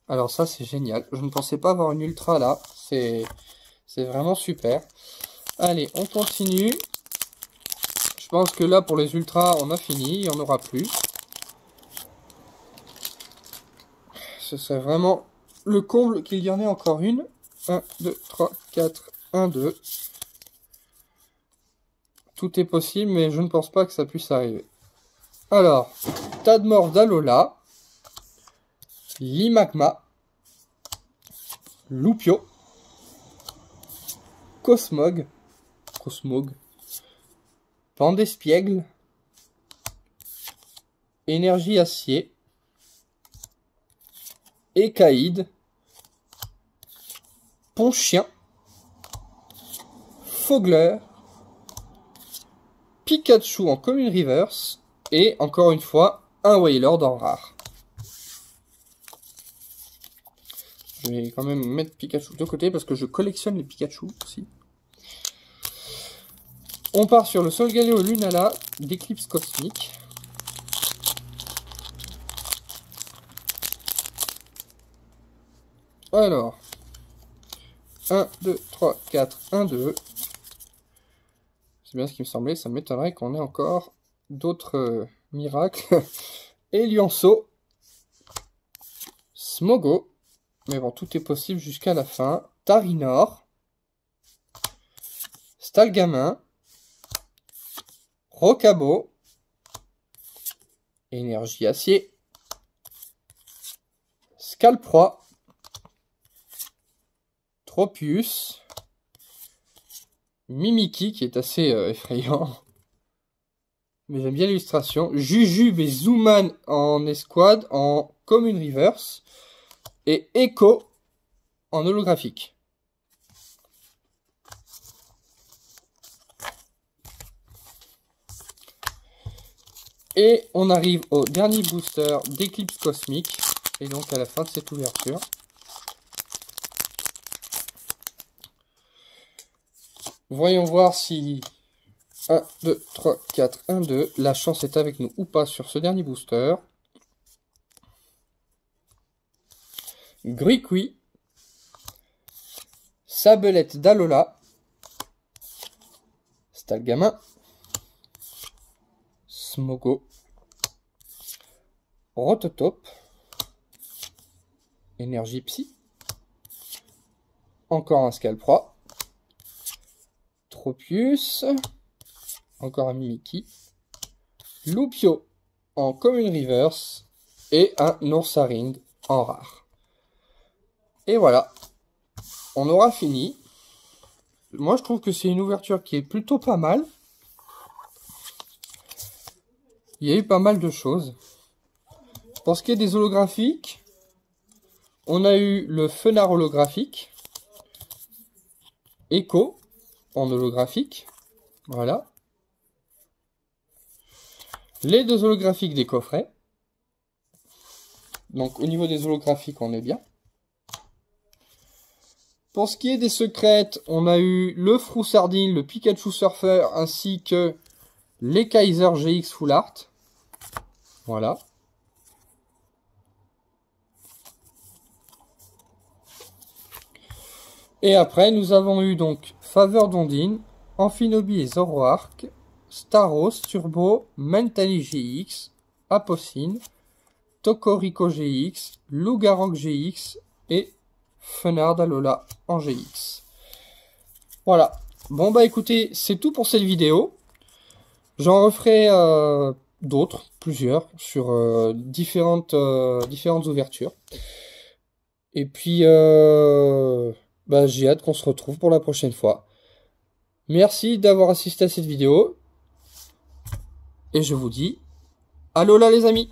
Alors ça, c'est génial. Je ne pensais pas avoir une ultra là. C'est vraiment super. Allez, on continue. Je pense que là, pour les ultras, on a fini. Il n'y en aura plus. Ce serait vraiment le comble qu'il y en ait encore une. 1, 2, 3, 4, 1, 2. Tout est possible, mais je ne pense pas que ça puisse arriver. Alors, Tadmor d'Alola. Limagma. Loupio. Cosmog. Pandespiègle. Énergie acier. Écaïde. Ponchien. Fogler. Pikachu en commune reverse. Et encore une fois, un Wailord en rare. Je vais quand même mettre Pikachu de côté parce que je collectionne les Pikachu aussi. On part sur le Solgaleo Lunala d'Éclipse Cosmique. Alors, 1, 2, 3, 4, 1, 2. C'est bien ce qui me semblait, ça m'étonnerait qu'on ait encore d'autres miracles. Elianso, Smogo, mais bon, tout est possible jusqu'à la fin. Tarinor, Stalgamin, Rocabo, Énergie Acier, Scalproie, Tropius, Mimikyu qui est assez effrayant, mais j'aime bien l'illustration, Jujube et Zooman en escouade en commune reverse, et Echo en holographique. Et on arrive au dernier booster d'Eclipse Cosmique, et donc à la fin de cette ouverture. Voyons voir si 1, 2, 3, 4, 1, 2, la chance est avec nous ou pas sur ce dernier booster. Gruicui, Sabelette d'Alola, Stalgamin, Smogo, Rototope, Énergie Psy, encore un Scalproie, Tropius, encore un Mimikyu, Loupio en commune reverse et un Noursaring en rare. Et voilà, on aura fini. Moi je trouve que c'est une ouverture qui est plutôt pas mal. Il y a eu pas mal de choses. Pour ce qui est des holographiques, on a eu le Fenard holographique, Echo en holographique, voilà. Les deux holographiques des coffrets. Donc au niveau des holographiques, on est bien. Pour ce qui est des secrètes, on a eu le Froussardine, le Pikachu Surfer, ainsi que les Kaiser GX Full Art. Voilà. Et après, nous avons eu donc Faveur d'Ondine, Amphinobi et Zoroark, Staros, Turbo, Mentally GX, Apocine, Tokorico GX, Lougarok GX et Fenard Alola en GX. Voilà. Bon bah écoutez, c'est tout pour cette vidéo. J'en referai d'autres, plusieurs, sur différentes ouvertures. Et puis, bah, j'ai hâte qu'on se retrouve pour la prochaine fois. Merci d'avoir assisté à cette vidéo. Et je vous dis, Alola les amis!